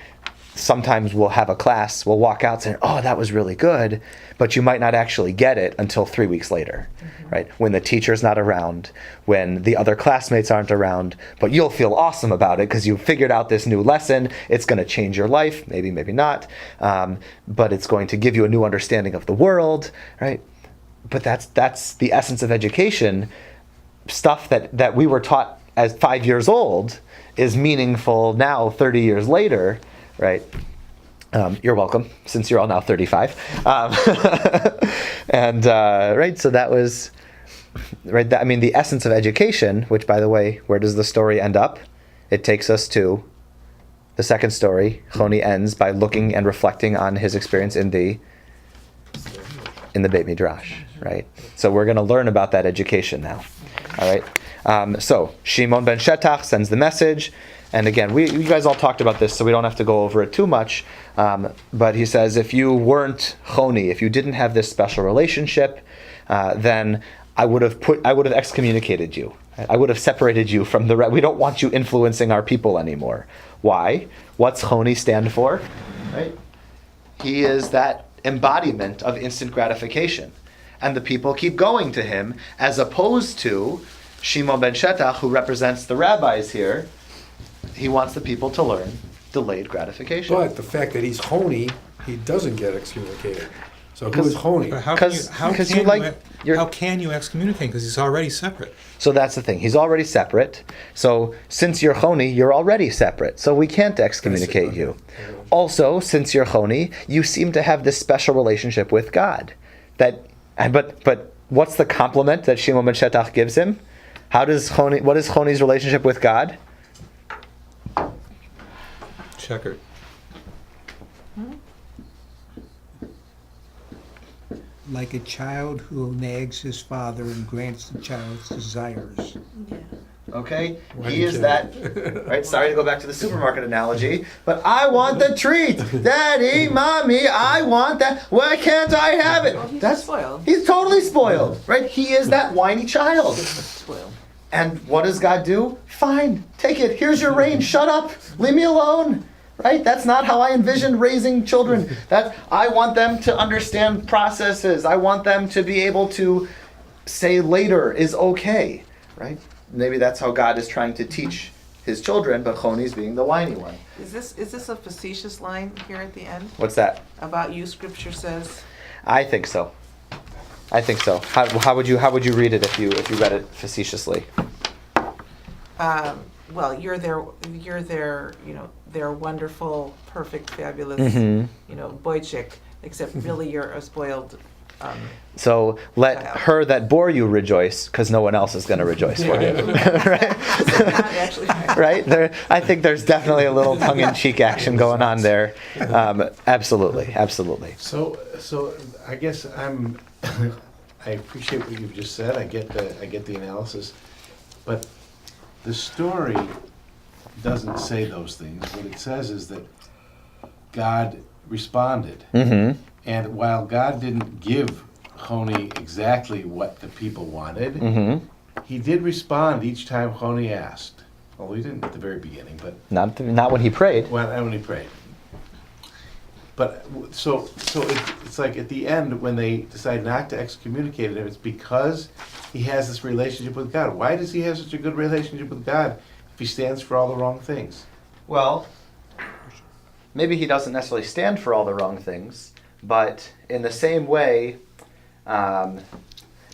Sometimes we'll have a class, we'll walk out saying, oh, that was really good, but you might not actually get it until 3 weeks later, right? When the teacher's not around, when the other classmates aren't around, but you'll feel awesome about it because you figured out this new lesson. It's going to change your life, maybe not, but it's going to give you a new understanding of the world, right? But that's the essence of education. Stuff that we were taught as 5 years old is meaningful now 30 years later, right? You're welcome, since you're all now 35. And right, so that was right. I mean, the essence of education. Which, by the way, where does the story end up? It takes us to the second story. Choni ends by looking and reflecting on his experience in the Beit Midrash. Right. So we're going to learn about that education now. All right. So Shimon ben Shetach sends the message. And again, you guys all talked about this, so we don't have to go over it too much. But he says, if you weren't Choni, if you didn't have this special relationship, then I would have excommunicated you. I would have separated you from the. We don't want you influencing our people anymore. Why? What's Choni stand for? Right? He is that embodiment of instant gratification, and the people keep going to him, as opposed to Shimon ben Shetach, who represents the rabbis here. He wants the people to learn delayed gratification. But the fact that he's Choni, he doesn't get excommunicated. So who is Choni? But how can you excommunicate? Because he's already separate. So that's the thing. He's already separate. So since you're Choni, you're already separate. So we can't excommunicate you. Also, since you're Choni, you seem to have this special relationship with God. But what's the compliment that Shimon ben Shetach gives him? What is Choni's relationship with God? Checkered. Like a child who nags his father and grants the child's desires. Yeah. Okay? Why He do you is say that, right? Sorry to go back to the supermarket analogy, but I want the treat. Daddy, Mommy, I want that. Why can't I have it? Well, he's spoiled. He's totally spoiled, right? He is that whiny child. Spoiled. And what does God do? Fine, take it. Here's your rain. Shut up. Leave me alone. Right? That's not how I envisioned raising children. That I want them to understand processes. I want them to be able to say later is okay. Right? Maybe that's how God is trying to teach his children, but Choni's being the whiny one. Is this a facetious line here at the end? What's that? About you, Scripture says? I think so. I think so. How would you read it if you read it facetiously? Well, you're their, their wonderful, perfect, fabulous, boy chick, except really you're a spoiled. So let child. her that bore you rejoice, because no one else is going to rejoice for you. Right? Not actually. Right? I think there's definitely a little tongue-in-cheek action going on there. Absolutely. So I guess I appreciate what you've just said. I get the analysis, but the story doesn't say those things. What it says is that God responded, and while God didn't give Choni exactly what the people wanted, he did respond each time Choni asked. Well, he didn't at the very beginning, but Not when he prayed. when he prayed. But so it's like at the end when they decide not to excommunicate him, it's because he has this relationship with God. Why does he have such a good relationship with God if he stands for all the wrong things? Well, maybe he doesn't necessarily stand for all the wrong things, but in the same way,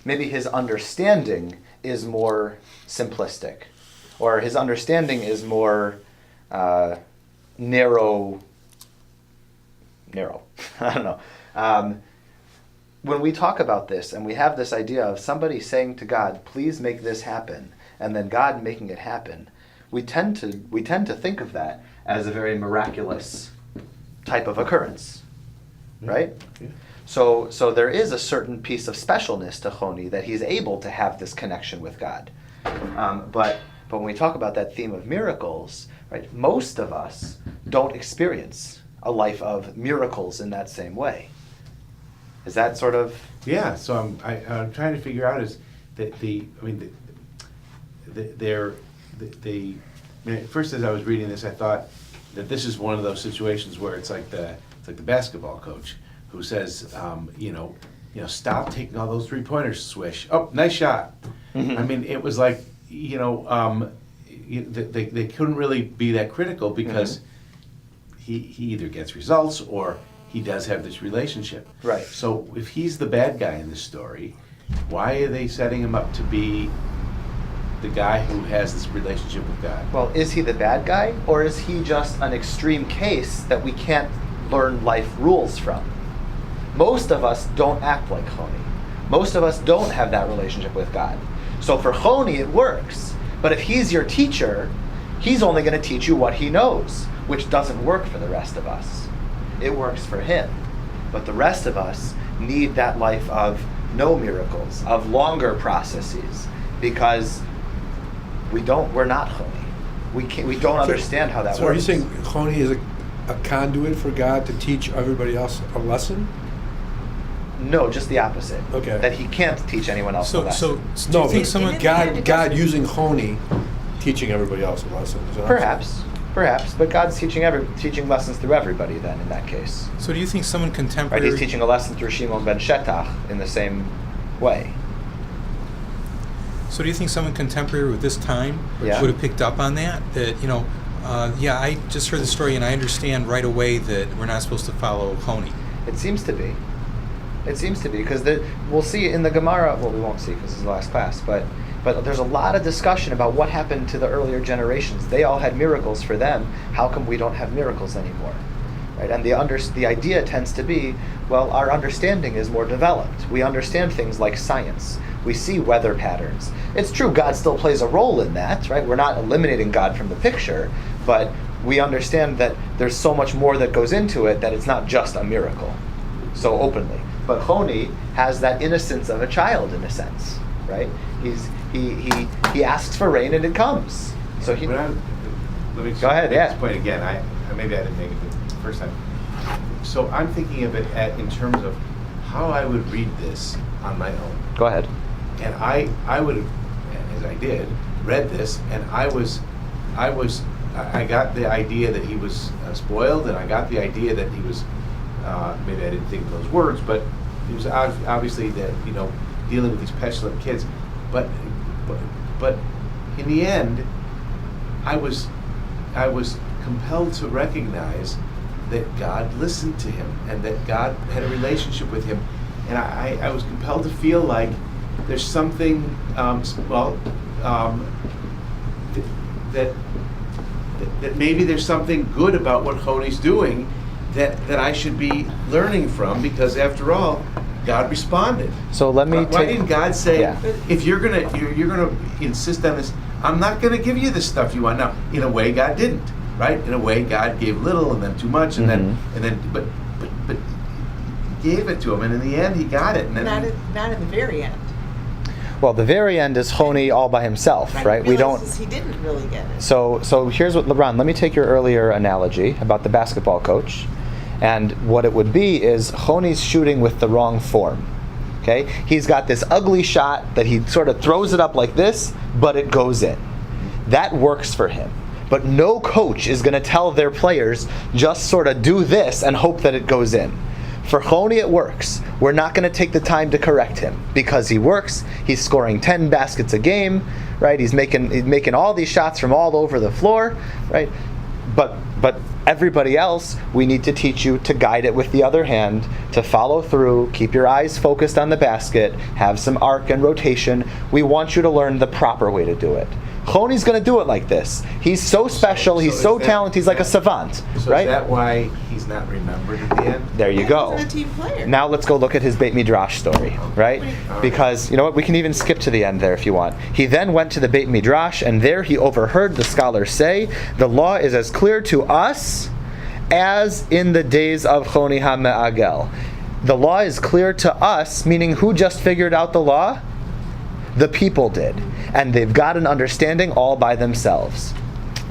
maybe his understanding is more simplistic, or his understanding is more narrow. I don't know. When we talk about this and we have this idea of somebody saying to God, please make this happen, and then God making it happen, we tend to think of that as a very miraculous type of occurrence, right? Yeah. So there is a certain piece of specialness to Choni that he's able to have this connection with God. But when we talk about that theme of miracles, right, most of us don't experience a life of miracles in that same way. Is that sort of? Yeah. So I'm trying to figure out is that at first as I was reading this, I thought that this is one of those situations where it's like the basketball coach who says, stop taking all those 3-pointers, swish. Oh, nice shot. I mean, it was like, they couldn't really be that critical because he either gets results or he does have this relationship. Right. So if he's the bad guy in this story, why are they setting him up to be the guy who has this relationship with God? Well, is he the bad guy, or is he just an extreme case that we can't learn life rules from? Most of us don't act like Choni. Most of us don't have that relationship with God. So for Choni, it works. But if he's your teacher, he's only going to teach you what he knows, which doesn't work for the rest of us. It works for him. But the rest of us need that life of no miracles, of longer processes, because we're not Choni. We don't understand how that So works. are you saying Choni is a conduit for God to teach everybody else a lesson? No, just the opposite. Okay. That he can't teach anyone else a So lesson. do you No, think but someone? God using Choni teaching everybody else a lesson. Is that what I'm saying? Perhaps, but God's teaching lessons through everybody then in that case. So do you think someone Right? contemporary? He's teaching a lesson through Shimon ben Shetach in the same way. So do you think someone contemporary with this time Yeah. would have picked up on that? That I just heard the story and I understand right away that we're not supposed to follow Choni. It seems to be. Because we'll see in the Gemara. Well, we won't see because this is the last class. But there's a lot of discussion about what happened to the earlier generations. They all had miracles for them. How come we don't have miracles anymore? Right? And the idea tends to be, well, our understanding is more developed. We understand things like science. We see weather patterns. It's true, God still plays a role in that, right? We're not eliminating God from the picture, but we understand that there's so much more that goes into it that it's not just a miracle, so openly. But Choni has that innocence of a child in a sense, right? He asks for rain and it comes. So he. Let me Go ahead, make yeah. this point again. Maybe I didn't make it the first time. So I'm thinking of it in terms of how I would read this on my own. Go ahead. And I would, as I did, read this, and I got the idea that he was spoiled, and I got the idea that he was, maybe I didn't think of those words, but he was obviously that, dealing with these petulant kids. But in the end, I was compelled to recognize that God listened to him and that God had a relationship with him. And I was compelled to feel like there's something, that maybe there's something good about what Choni's doing that I should be learning from, because after all, God responded. So let me Why didn't God say, Yeah. if you're gonna insist on this, I'm not gonna give you the stuff you want? Now, in a way, God didn't, right? In a way, God gave little and then too much, and then but he gave it to him, and in the end, he got it. And then Not in the very end. Well, the very end is Choni all by himself, right? He realizes he didn't really get it. So here's what, LeBron, let me take your earlier analogy about the basketball coach. And what it would be is Choni's shooting with the wrong form. Okay? He's got this ugly shot that he sort of throws it up like this, but it goes in. That works for him. But no coach is going to tell their players, just sort of do this and hope that it goes in. For Choni, it works. We're not going to take the time to correct him because he works. He's scoring 10 baskets a game, right? He's making all these shots from all over the floor, right? But everybody else, we need to teach you to guide it with the other hand, to follow through, keep your eyes focused on the basket, have some arc and rotation. We want you to learn the proper way to do it. Choni's going to do it like this. He's so special, he's so talented, he's like a savant, so right? is that why he's not remembered at the end? There you go. He wasn't a team player. Now let's go look at his Beit Midrash story, right? Because, you know what, we can even skip to the end there if you want. He then went to the Beit Midrash, and there he overheard the scholars say, the law is as clear to us as in the days of Choni HaMe'agel. The law is clear to us, meaning who just figured out the law? The people did. And they've got an understanding all by themselves.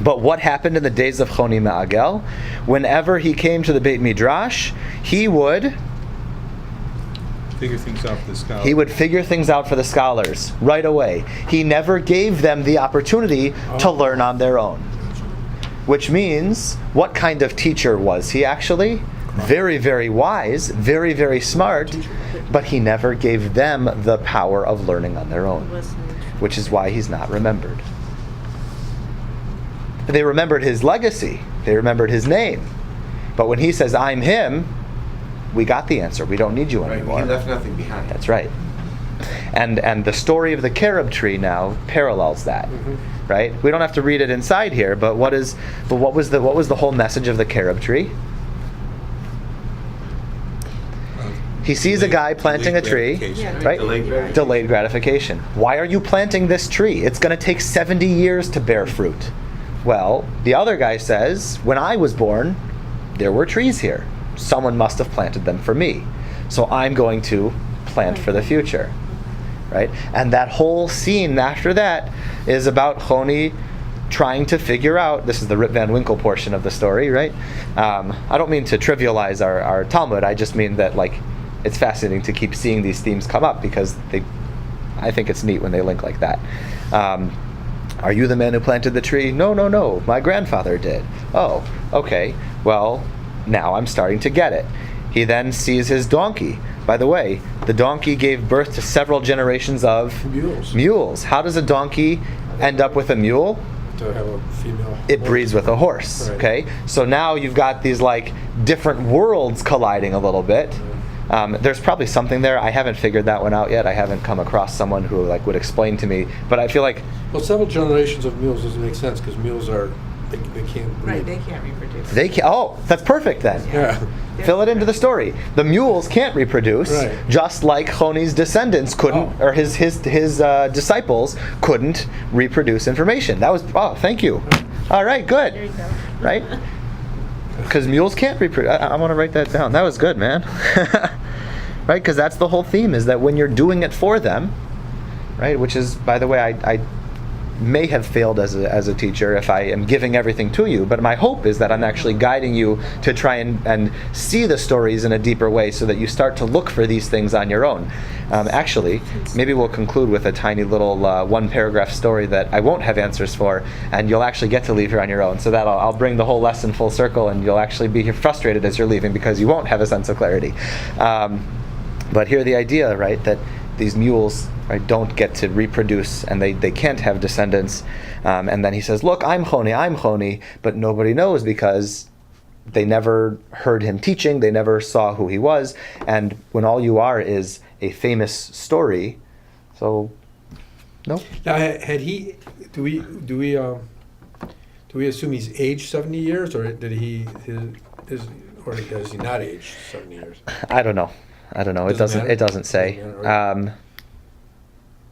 But what happened in the days of Choni Me'agel? Whenever he came to the Beit Midrash, he would Figure things out for the scholars. He would figure things out for the scholars right away. He never gave them the opportunity to learn on their own. Which means, what kind of teacher was he actually? Very, very wise, very, very smart, but he never gave them the power of learning on their own, which is why he's not remembered. They remembered his legacy. They remembered his name. But when he says, I'm him, we got the answer. We don't need you anymore. He left nothing behind. That's right. And the story of the carob tree now parallels that, right? We don't have to read it inside here, but what was the whole message of the carob tree? He sees a guy planting a tree, right? Delayed gratification. Why are you planting this tree? It's going to take 70 years to bear fruit. Well, the other guy says, when I was born, there were trees here. Someone must have planted them for me. So I'm going to plant for the future, right? And that whole scene after that is about Choni trying to figure out, this is the Rip Van Winkle portion of the story, right? I don't mean to trivialize our Talmud, I just mean that it's fascinating to keep seeing these themes come up because I think it's neat when they link like that. Are you the man who planted the tree? No, my grandfather did. Oh, okay, well, now I'm starting to get it. He then sees his donkey. By the way, the donkey gave birth to several generations of mules. How does a donkey end up with a mule? To have a female. It breeds with a horse, Right. okay? So now you've got these different worlds colliding a little bit. There's probably something there. I haven't figured that one out yet. I haven't come across someone who would explain to me. But I feel like Well, several generations of mules doesn't make sense because mules they can't breed. Right, they can't reproduce. they can. Oh, that's perfect then. Yeah. Fill it into the story. The mules can't reproduce, Right. just like Choni's descendants couldn't, or his disciples couldn't reproduce information. That was thank you. All right, good. There you go. Right? Because mules can't reproduce. I want to write that down. That was good, man. Right? Because that's the whole theme, is that when you're doing it for them, right? Which is, by the way, I may have failed as a teacher if I am giving everything to you, but my hope is that I'm actually guiding you to try and see the stories in a deeper way so that you start to look for these things on your own. Actually, maybe we'll conclude with a tiny little one-paragraph story that I won't have answers for, and you'll actually get to leave here on your own. So that I'll bring the whole lesson full circle, and you'll actually be frustrated as you're leaving because you won't have a sense of clarity. But here the idea, right, that these mules, right, don't get to reproduce, and they can't have descendants. And then he says, look, I'm Choni, but nobody knows because they never heard him teaching, they never saw who he was, and when all you are is a famous story, so, no. Now, had he, do we assume he's aged 70 years, or did or has he not aged 70 years? I don't know. It doesn't say.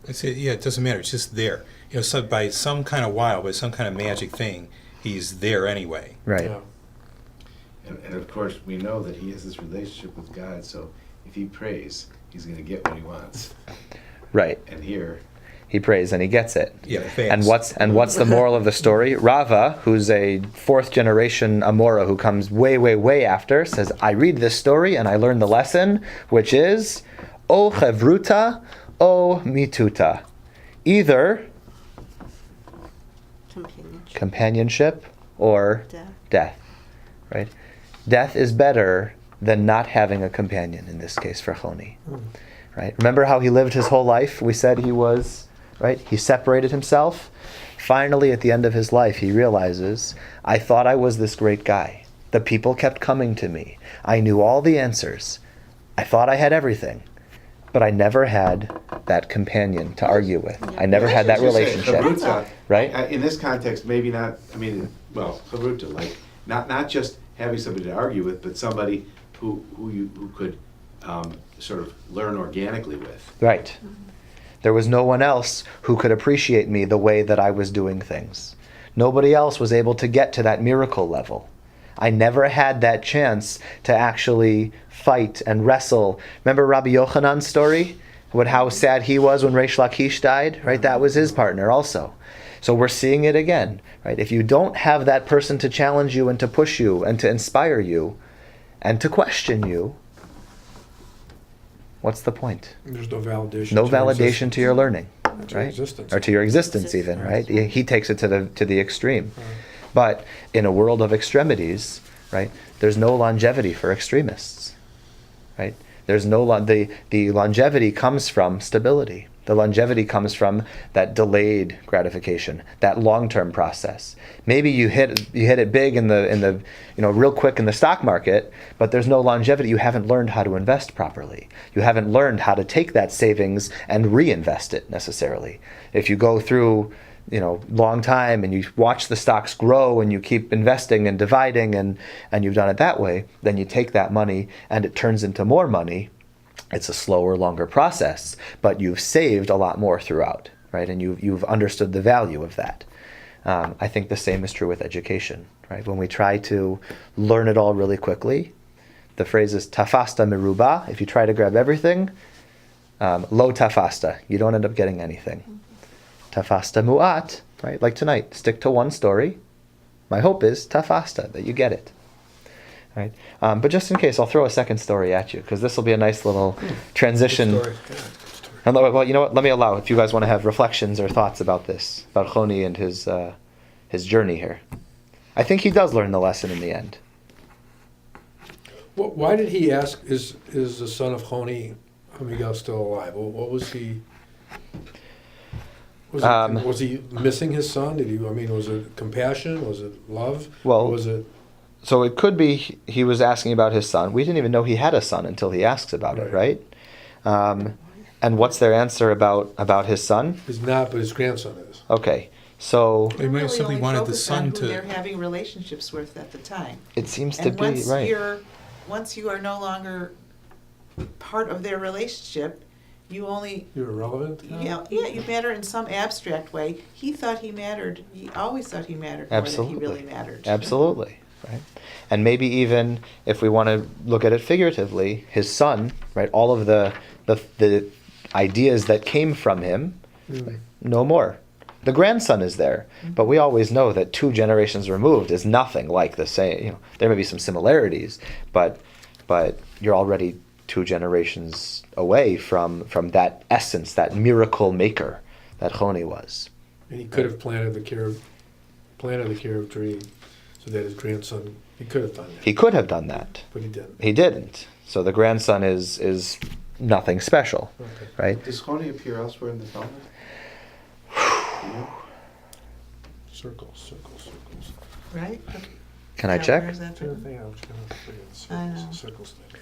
I say, yeah, it doesn't matter. It's just there. So by some kind of by some kind of magic thing, he's there anyway. Right. Yeah. And of course, we know that he has this relationship with God, so if he prays, he's going to get what he wants. Right. And here, he prays and he gets it. Yeah, fast. What's the moral of the story? Rava, who's a fourth generation Amora who comes way after, says, I read this story and I learn the lesson, which is, O chevruta, O mituta. Either companionship or death. Right? Death is better than not having a companion, in this case for Choni. Right? Remember how he lived his whole life? We said he was, right? He separated himself. Finally, at the end of his life, he realizes, I thought I was this great guy. The people kept coming to me. I knew all the answers. I thought I had everything. But I never had that companion to argue with. I never had that relationship. Right? In this context, maybe not, chavruta, like, not just having somebody to argue with, but somebody who could sort of learn organically with. Right. There was no one else who could appreciate me the way that I was doing things. Nobody else was able to get to that miracle level. I never had that chance to actually fight and wrestle. Remember Rabbi Yochanan's story? How sad he was when Reish Lakish died? Right? That was his partner also. So we're seeing it again. Right? If you don't have that person to challenge you and to push you and to inspire you and to question you, what's the point? There's no validation. No validation to your learning, to your right? existence. Or to your existence even, right? He takes it to the extreme. But in a world of extremities, right, there's no longevity for extremists, right? There's no the longevity comes from stability. The longevity comes from that delayed gratification, that long-term process. Maybe you hit it big in the real quick in the stock market, but there's no longevity. You haven't learned how to invest properly. You haven't learned how to take that savings and reinvest it necessarily. If you go through long time and you watch the stocks grow and you keep investing and dividing and you've done it that way, then you take that money and it turns into more money. It's a slower, longer process, but you've saved a lot more throughout, right? And you've understood the value of that. I think the same is true with education, right? When we try to learn it all really quickly, the phrase is tafasta meruba. If you try to grab everything, lo tafasta, you don't end up getting anything. Tafasta mu'at, right? Like tonight, stick to one story. My hope is tafasta, that you get it. Right? But just in case, I'll throw a second story at you, because this will be a nice little transition. Good story. And, well, you know what? Let me allow, if you guys want to have reflections or thoughts about this, about Choni and his journey here. I think he does learn the lesson in the end. Why did he ask, is the son of Choni, Miguel, still alive? What was he... Was he missing his son? Was it compassion? Was it love? Well, was it... So it could be he was asking about his son. We didn't even know he had a son until he asks about it, right? And what's their answer about his son? He's not, but his grandson is. Okay, so... They might have simply wanted the son to... They're having relationships with at the time. It seems to be, right. Once you are no longer part of their relationship, you're irrelevant? Yeah, you matter in some abstract way. He thought he mattered. He always thought he mattered more than he really mattered. Absolutely, right? And maybe even, if we want to look at it figuratively, his son, right, all of the ideas that came from him, no more. The grandson is there, but we always know that 2 generations removed is nothing like the same. You know, there may be some similarities, but you're already 2 generations away from that essence, that miracle maker that Choni was. And he could have planted the carob tree so that his grandson, he could have done that. He could have done that. But he didn't. He didn't. So the grandson is nothing special, Okay. right? Does Choni appear elsewhere in the Talmud? Circles. Right? Can I Yeah, check? where is that Trying to written? think, I was trying to figure I know. the circles thing.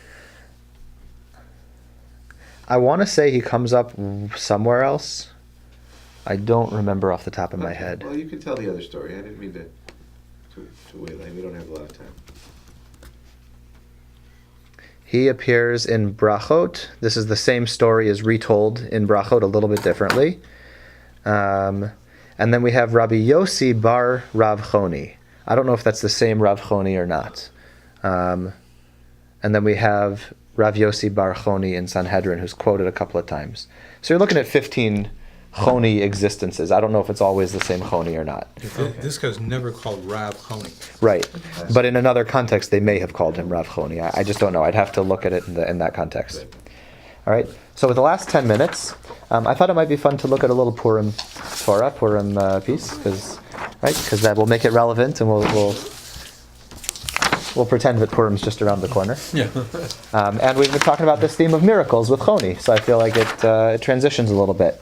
I want to say he comes up somewhere else. I don't remember off the top of my Okay, head. Well, you can tell the other story. I didn't mean to waylay. We don't have a lot of time. He appears in Brachot. This is the same story as retold in Brachot, a little bit differently. And then we have Rabbi Yossi bar Rav Choni. I don't know if that's the same Rav Choni or not. And then we have Rav Yossi bar Choni in Sanhedrin, who's quoted a couple of times. So you're looking at 15 Choni existences. I don't know if it's always the same Choni or not. This guy's never called Rav Choni. Right. But in another context, they may have called him Rav Choni. I just don't know. I'd have to look at it in that context. All right. So with the last 10 minutes, I thought it might be fun to look at a little Purim Torah, Purim piece, because that will make it relevant, and we'll pretend that Purim's just around the corner. Yeah. And we've been talking about this theme of miracles with Choni, so I feel like it transitions a little bit.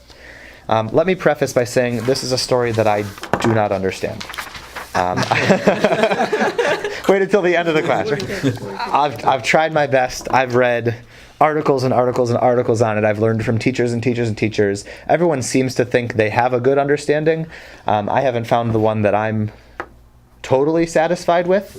Let me preface by saying this is a story that I do not understand. Wait until the end of the class. I've tried my best. I've read articles and articles and articles on it. I've learned from teachers and teachers and teachers. Everyone seems to think they have a good understanding. I haven't found the one that I'm totally satisfied with.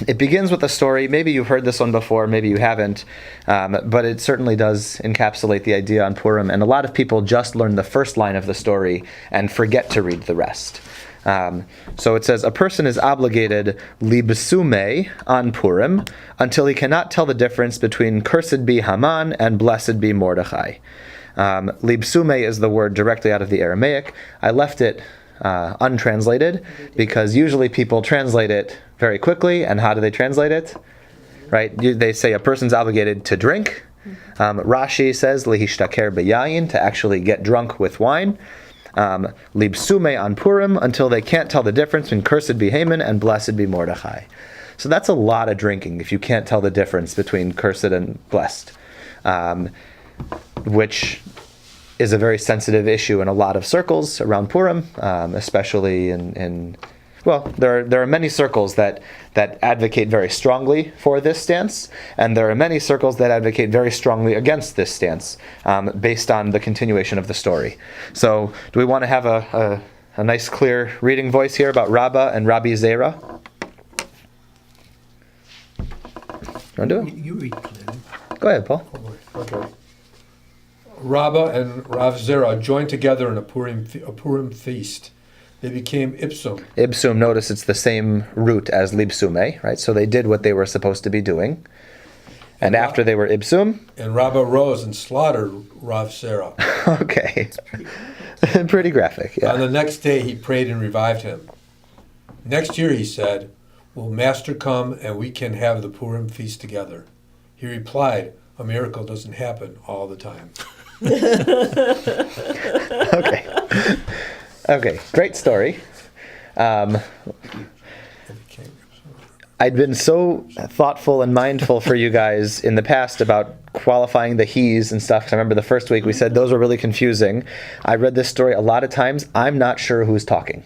It begins with a story. Maybe you've heard this one before, maybe you haven't, but it certainly does encapsulate the idea on Purim. And a lot of people just learn the first line of the story and forget to read the rest. So it says, a person is obligated libsume on Purim until he cannot tell the difference between cursed be Haman and blessed be Mordechai. Libsume is the word directly out of the Aramaic. I left it untranslated because usually people translate it very quickly. And how do they translate it? Right? They say a person's obligated to drink. Rashi says lihishtaker beyayin, to actually get drunk with wine. Libsume on Purim until they can't tell the difference between cursed be Haman and blessed be Mordechai. So that's a lot of drinking if you can't tell the difference between cursed and blessed, which is a very sensitive issue in a lot of circles around Purim, especially in there are many circles that advocate very strongly for this stance, and there are many circles that advocate very strongly against this stance, based on the continuation of the story. So, do we want to have a nice, clear reading voice here about Rabbah and Rabbi Zera? You want to do it? You read it. Go ahead, Paul. Okay. Rabbah and Rav Zera joined together in a Purim feast. They became ipsum. Ibsum, notice it's the same root as libsume, right? So they did what they were supposed to be doing. And after they were ibsum... And Rabbah rose and slaughtered Rav Zera. Okay. Pretty graphic, yeah. On the next day he prayed and revived him. Next year he said, "Will Master come and we can have the Purim feast together?" He replied, "A miracle doesn't happen all the time." Okay, great story. I'd been so thoughtful and mindful for you guys in the past about qualifying the he's and stuff. 'Cause I remember the first week we said those were really confusing. I read this story a lot of times. I'm not sure who's talking.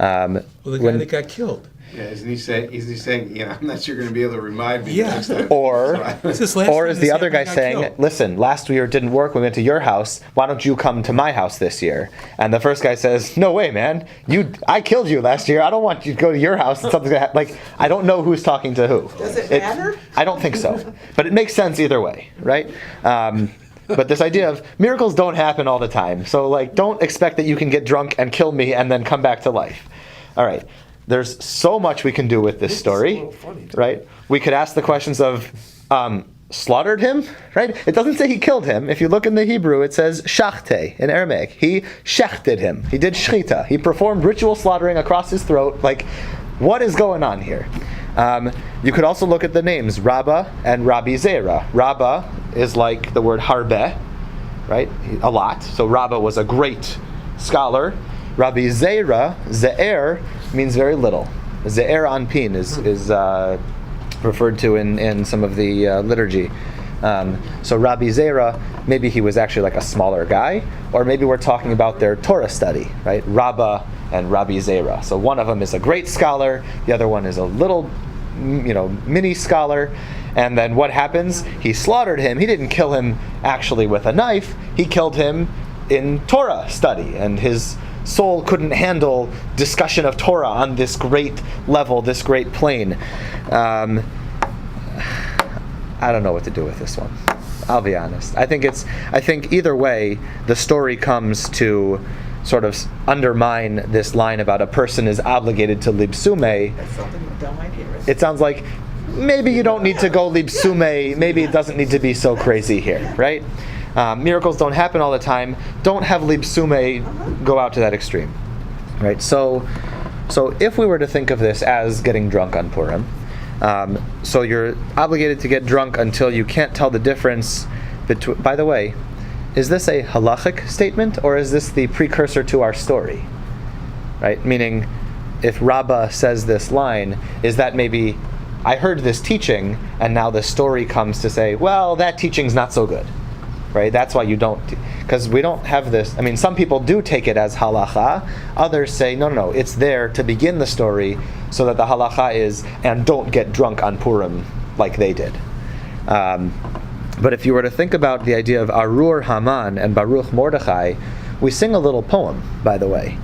Well, the guy that got killed. Yeah, isn't he saying, yeah, I'm not sure you're going to be able to remind me Yeah. next time. Or It's this last or time is this the other guy happened, got saying, killed. listen, last year it didn't work, we went to your house, why don't you come to my house this year? And the first guy says, no way, man, I killed you last year, I don't want you to go to your house and something's going to happen. Like, I don't know who's talking to who. Does it matter? I don't think so. But it makes sense either way, right? But this idea of miracles don't happen all the time. So, like, don't expect that you can get drunk and kill me and then come back to life. All right. There's so much we can do with this story, right? We could ask the questions of, slaughtered him, right? It doesn't say he killed him. If you look in the Hebrew, it says shachte in Aramaic. He shechted him. He did shchita. He performed ritual slaughtering across his throat. Like, what is going on here? You could also look at the names Rabba and Rabbi Zera. Rabba is like the word harbe, right? A lot. So Rabba was a great scholar. Rabbi Zera, Ze'er, means very little. Ze'er Anpin is referred to in some of the liturgy. So Rabbi Zera, maybe he was actually like a smaller guy, or maybe we're talking about their Torah study, right? Rabbah and Rabbi Zera. So one of them is a great scholar, the other one is a little, mini scholar. And then what happens? He slaughtered him. He didn't kill him actually with a knife. He killed him in Torah study, and his soul couldn't handle discussion of Torah on this great level, this great plane. I don't know what to do with this one. I'll be honest. I think either way, the story comes to sort of undermine this line about a person is obligated to libsume. That's something a dumb idea. It sounds like maybe you don't need to go libsume. Maybe it doesn't need to be so crazy here, right? Miracles don't happen all the time. Don't have libsume go out to that extreme, right? So if we were to think of this as getting drunk on Purim, so you're obligated to get drunk until you can't tell the difference between. By the way, is this a halachic statement, or is this the precursor to our story? Right? Meaning, if Rabbah says this line, is that maybe I heard this teaching, and now the story comes to say, well, that teaching's not so good. Right? That's why you don't, because we don't have this. I mean, some people do take it as halacha. Others say, no, it's there to begin the story so that the halacha is, and don't get drunk on Purim like they did. But if you were to think about the idea of Arur Haman and Baruch Mordechai, we sing a little poem, by the way,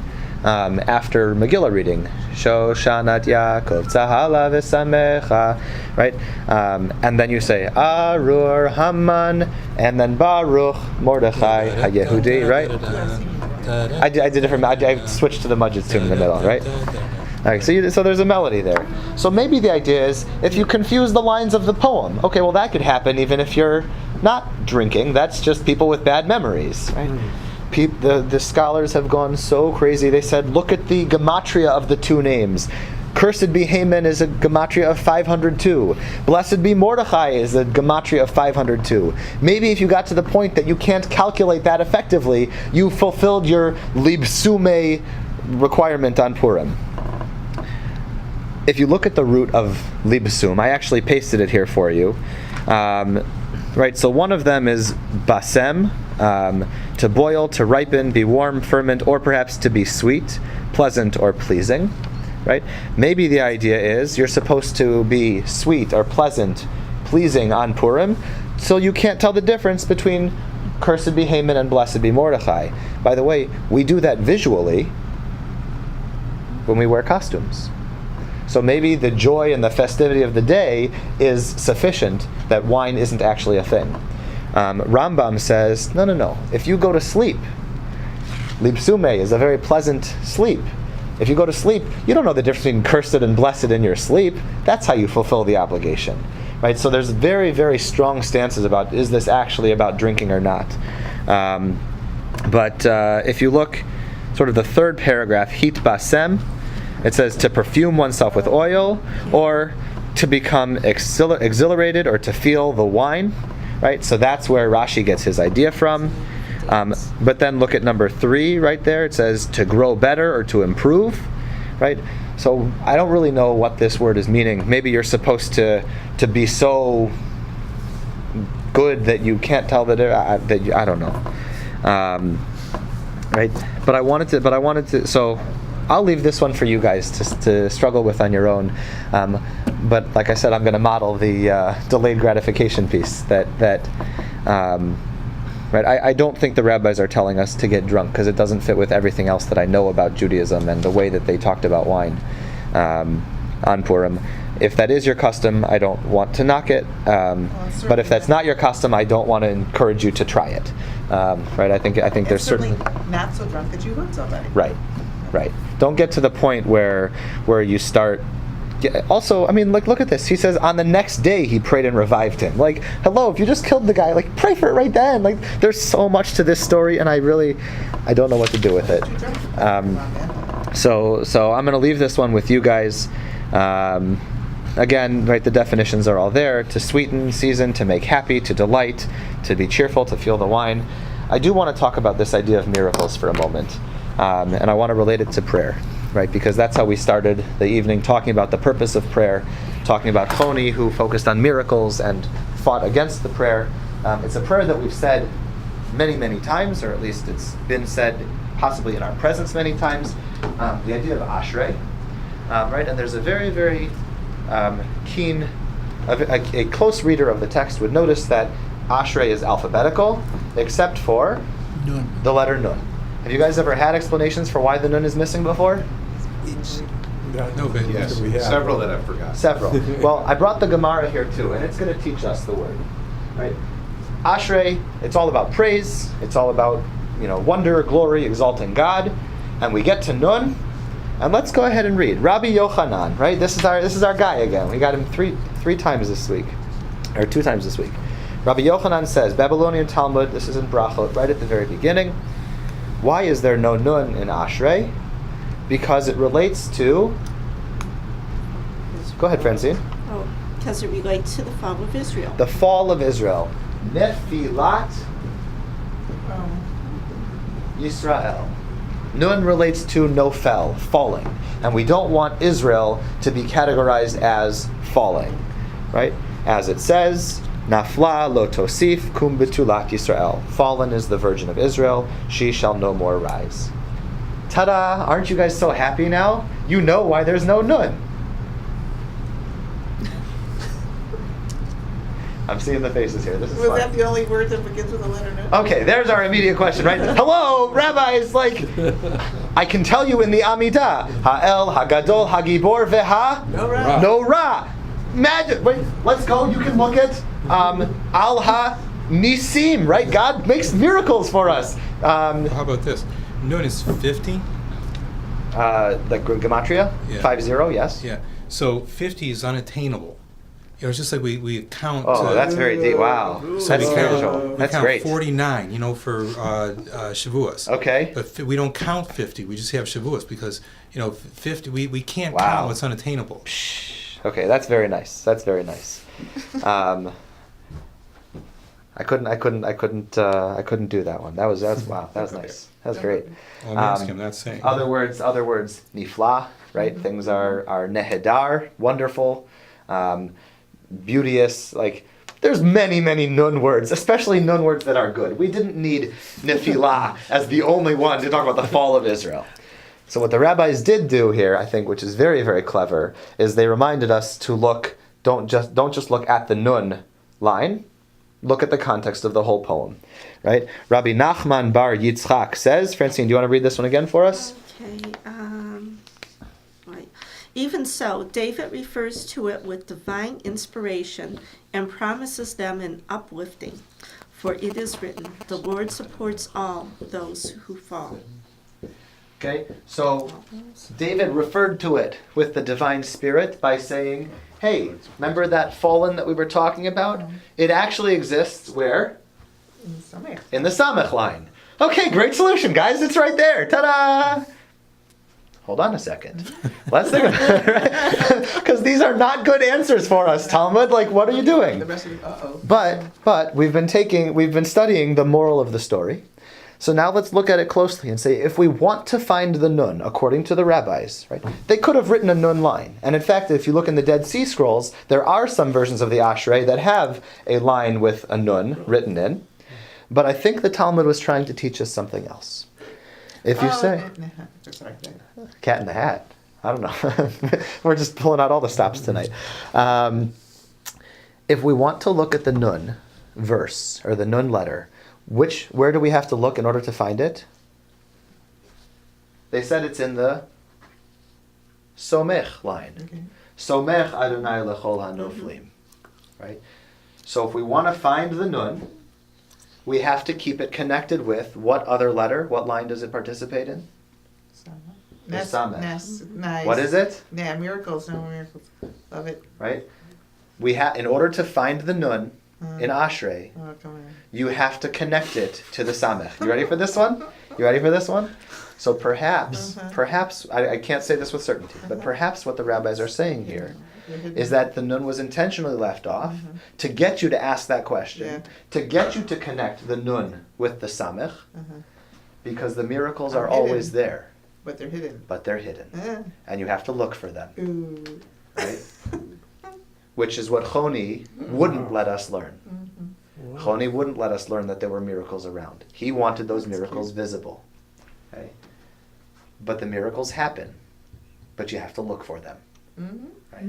after Megillah reading. Shoshanat Yaakov Tzahala V'Samecha, right? And then you say Arur Haman, and then Baruch Mordechai HaYehudi, right? I did different. I switched to the Mujid tune in the middle, right? All right, so there's a melody there. So maybe the idea is if you confuse the lines of the poem, okay, well that could happen even if you're not drinking. That's just people with bad memories, right? The scholars have gone so crazy. They said, look at the gematria of the two names. Cursed be Haman is a gematria of 502. Blessed be Mordechai is a gematria of 502. Maybe if you got to the point that you can't calculate that effectively, you fulfilled your libsume requirement on Purim. If you look at the root of libsum, I actually pasted it here for you. Right, so one of them is basem, to boil, to ripen, be warm, ferment, or perhaps to be sweet, pleasant, or pleasing. Right? Maybe the idea is you're supposed to be sweet or pleasant, pleasing on Purim, so you can't tell the difference between cursed be Haman and blessed be Mordechai. By the way, we do that visually when we wear costumes. So maybe the joy and the festivity of the day is sufficient that wine isn't actually a thing. Rambam says, no. If you go to sleep, libsume is a very pleasant sleep. If you go to sleep, you don't know the difference between cursed and blessed in your sleep. That's how you fulfill the obligation. Right? So there's very, very strong stances about, is this actually about drinking or not? But if you look, sort of the third paragraph, hit basem, it says to perfume oneself with oil, or to become exhilarated, or to feel the wine, right? So that's where Rashi gets his idea from. But then look at number 3 right there. It says to grow better or to improve, right? So I don't really know what this word is meaning. Maybe you're supposed to be so good that you can't tell that I don't know, right? But I wanted to. So I'll leave this one for you guys to struggle with on your own. But like I said, I'm going to model the delayed gratification piece. Right. I don't think the rabbis are telling us to get drunk because it doesn't fit with everything else that I know about Judaism and the way that they talked about wine on Purim. If that is your custom, I don't want to knock it. But if that's not your custom, I don't want to encourage you to try it. Right? I think there's certainly not so drunk that you hurt somebody. Right. Don't get to the point where you start Yeah, also, I mean, like, look at this. He says on the next day he prayed and revived him. Like, hello, if you just killed the guy, like, pray for it right then. Like, there's so much to this story, and I don't know what to do with it. So I'm going to leave this one with you guys. Again, right, the definitions are all there: to sweeten, season, to make happy, to delight, to be cheerful, to feel the wine. I do want to talk about this idea of miracles for a moment, and I want to relate it to prayer, right? Because that's how we started the evening, talking about the purpose of prayer, talking about Choni, who focused on miracles and fought against the prayer. It's a prayer that we've said many, many times, or at least it's been said possibly in our presence many times. The idea of Ashrei, right? And there's a very, very keen, a close reader of the text would notice that Ashrei is alphabetical, except for Nun. the letter Nun. Have you guys ever had explanations for why the Nun is missing before? No, but Yes, we have. several that I forgot. Several. Well, I brought the Gemara here too, and it's going to teach us the word, right? Ashrei, it's all about praise. It's all about, wonder, glory, exalting God. And we get to Nun, and let's go ahead and read. Rabbi Yochanan, right? This is our guy again. We got him three times this week, or 2 times this week. Rabbi Yochanan says, Babylonian Talmud, this is in Brachot, right at the very beginning. Why is there no Nun in Ashrei? Because it relates to... Go ahead, Francine. Oh, because it relates to the fall of Israel. The fall of Israel. Nefilat Yisrael. Nun relates to nofel, falling. And we don't want Israel to be categorized as falling, right? As it says, Nafla lo tosif kum betulat Yisrael. Fallen is the Virgin of Israel. She shall no more rise. Ta-da! Aren't you guys so happy now? You know why there's no Nun. I'm seeing the faces here. This is Was fun. that the only word that begins with the letter Nun? Okay, there's our immediate question, right? Hello, rabbis, I can tell you in the Amidah, Ha'el, Hagadol, Hagibor, Veha, No ra. no Ra. Imagine, wait, let's go, you can look at Al Ha Nisim, right? God makes miracles for us. how about this? Nun is 50. Like Gematria, Yeah. 50, yes. Yeah. So 50 is unattainable. It's just like we count. Oh, that's very deep. Wow. so That's we spiritual. count, we That's count great. 49, for Shavuos. Okay. But we don't count 50. We just have Shavuos because 50. We can't Wow. count what's unattainable. Okay, that's very nice. That's very nice. I couldn't do that one. That's wow. That was nice. That was great. Well, I'm asking. I'm not saying. Other words, nifla, right? Things are nehedar, wonderful, beauteous. Like there's many nun words, especially nun words that are good. We didn't need nefilah as the only one to talk about the fall of Israel. So what the rabbis did do here, I think, which is very, very clever, is they reminded us to look. Don't just look at the nun line. Look at the context of the whole poem, right? Rabbi Nachman bar Yitzchak says, Francine, do you want to read this one again for us? Okay. Right. Even so, David refers to it with divine inspiration and promises them an uplifting. For it is written, the Lord supports all those who fall. Okay, so David referred to it with the divine spirit by saying, hey, remember that fallen that we were talking about? It actually exists where? In the Samech line. Okay, great solution, guys. It's right there. Ta-da! Hold on a second. Let's think about it, right? Because these are not good answers for us, Talmud. Like, what are you doing? But we've been studying the moral of the story. So now let's look at it closely and say, if we want to find the nun, according to the rabbis, right, they could have written a nun line. And in fact, if you look in the Dead Sea Scrolls, there are some versions of the Ashrei that have a line with a nun written in. But I think the Talmud was trying to teach us something else. If you say... Cat in the Hat. I don't know. We're just pulling out all the stops tonight. If we want to look at the nun verse, or the nun letter, where do we have to look in order to find it? They said it's in the Somech line. Okay. Somech Adonai lechol hanoflim. Right? So if we want to find the nun, we have to keep it connected with what other letter? What line does it participate in? samech. Nice. What is it? Yeah, miracles, no miracles. Love it. Right? In order to find the nun in Ashrei, Oh, come on. you have to connect it to the samech. You ready for this one? You ready for this one? So perhaps, I can't say this with certainty, but perhaps what the rabbis are saying here is that the nun was intentionally left off to get you to ask that question, to get you to connect the nun with the samech, because the miracles are always there, But they're hidden. but they're hidden, and you have to look for them, Ooh. right? Which is what Choni wouldn't let us learn. Choni wouldn't let us learn that there were miracles around. He wanted those miracles visible. Okay? But the miracles happen, but you have to look for them. Right?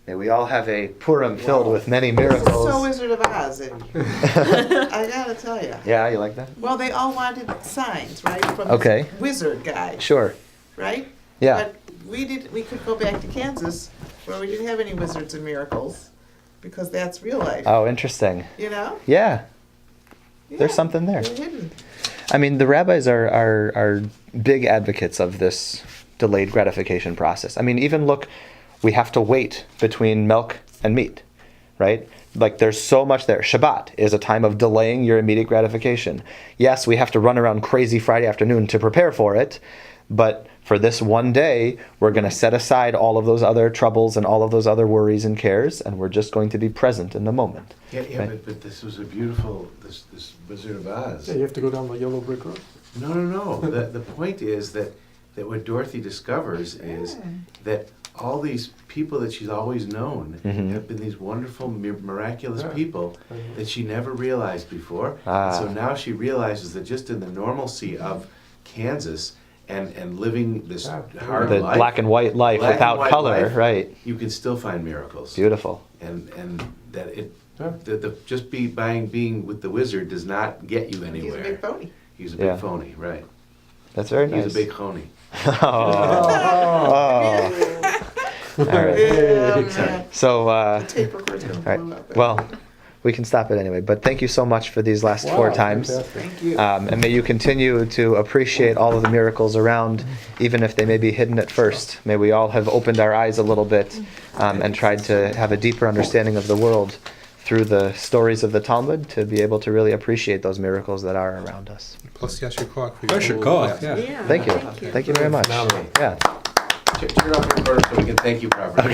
May we all have a Purim filled with many This is miracles. so Wizard of Oz. I gotta tell you. Yeah, you like that? Well, they all wanted signs, right? From Okay. this wizard guy, Sure. right? Yeah. But we could go back to Kansas where we didn't have any wizards and miracles because that's real life. Oh, interesting. You know? Yeah. Yeah, There's something there. They're hidden. I mean, the rabbis are big advocates of this delayed gratification process. I mean, even look, we have to wait between milk and meat, right? Like there's so much there. Shabbat is a time of delaying your immediate gratification. Yes, we have to run around crazy Friday afternoon to prepare for it, but for this one day, we're going to set aside all of those other troubles and all of those other worries and cares, and we're just going to be present in the moment. Yeah, Right. but this was a beautiful, this Wizard of Oz. Yeah, you have to go down the yellow brick road. No. The point is that what Dorothy discovers is that all these people that she's always known have been these wonderful, miraculous people that she never realized before. Ah. So now she realizes that just in the normalcy of Kansas and living this hard The life, black and white life black and without white color, life, right? you can still find miracles. Beautiful. And that it being with the wizard does not get you anywhere. He's a big phony. He's a big Yeah. phony, right? That's very nice. He's a big phony. All right. Yeah, man. So, The tape record's gonna all right. blow up. Well, we can stop it anyway. But thank you so much for these last 4 times. Fantastic. Thank you. And may you continue to appreciate all of the miracles around, even if they may be hidden at first. May we all have opened our eyes a little bit and tried to have a deeper understanding of the world through the stories of the Talmud to be able to really appreciate those miracles that are around us. Plus, Yasher Koch for Yasher your Koch, class. yeah. Yeah. Thank you. Thank you very much. Phenomenal. Yeah. Turn off your recorder so we can thank you properly. Okay.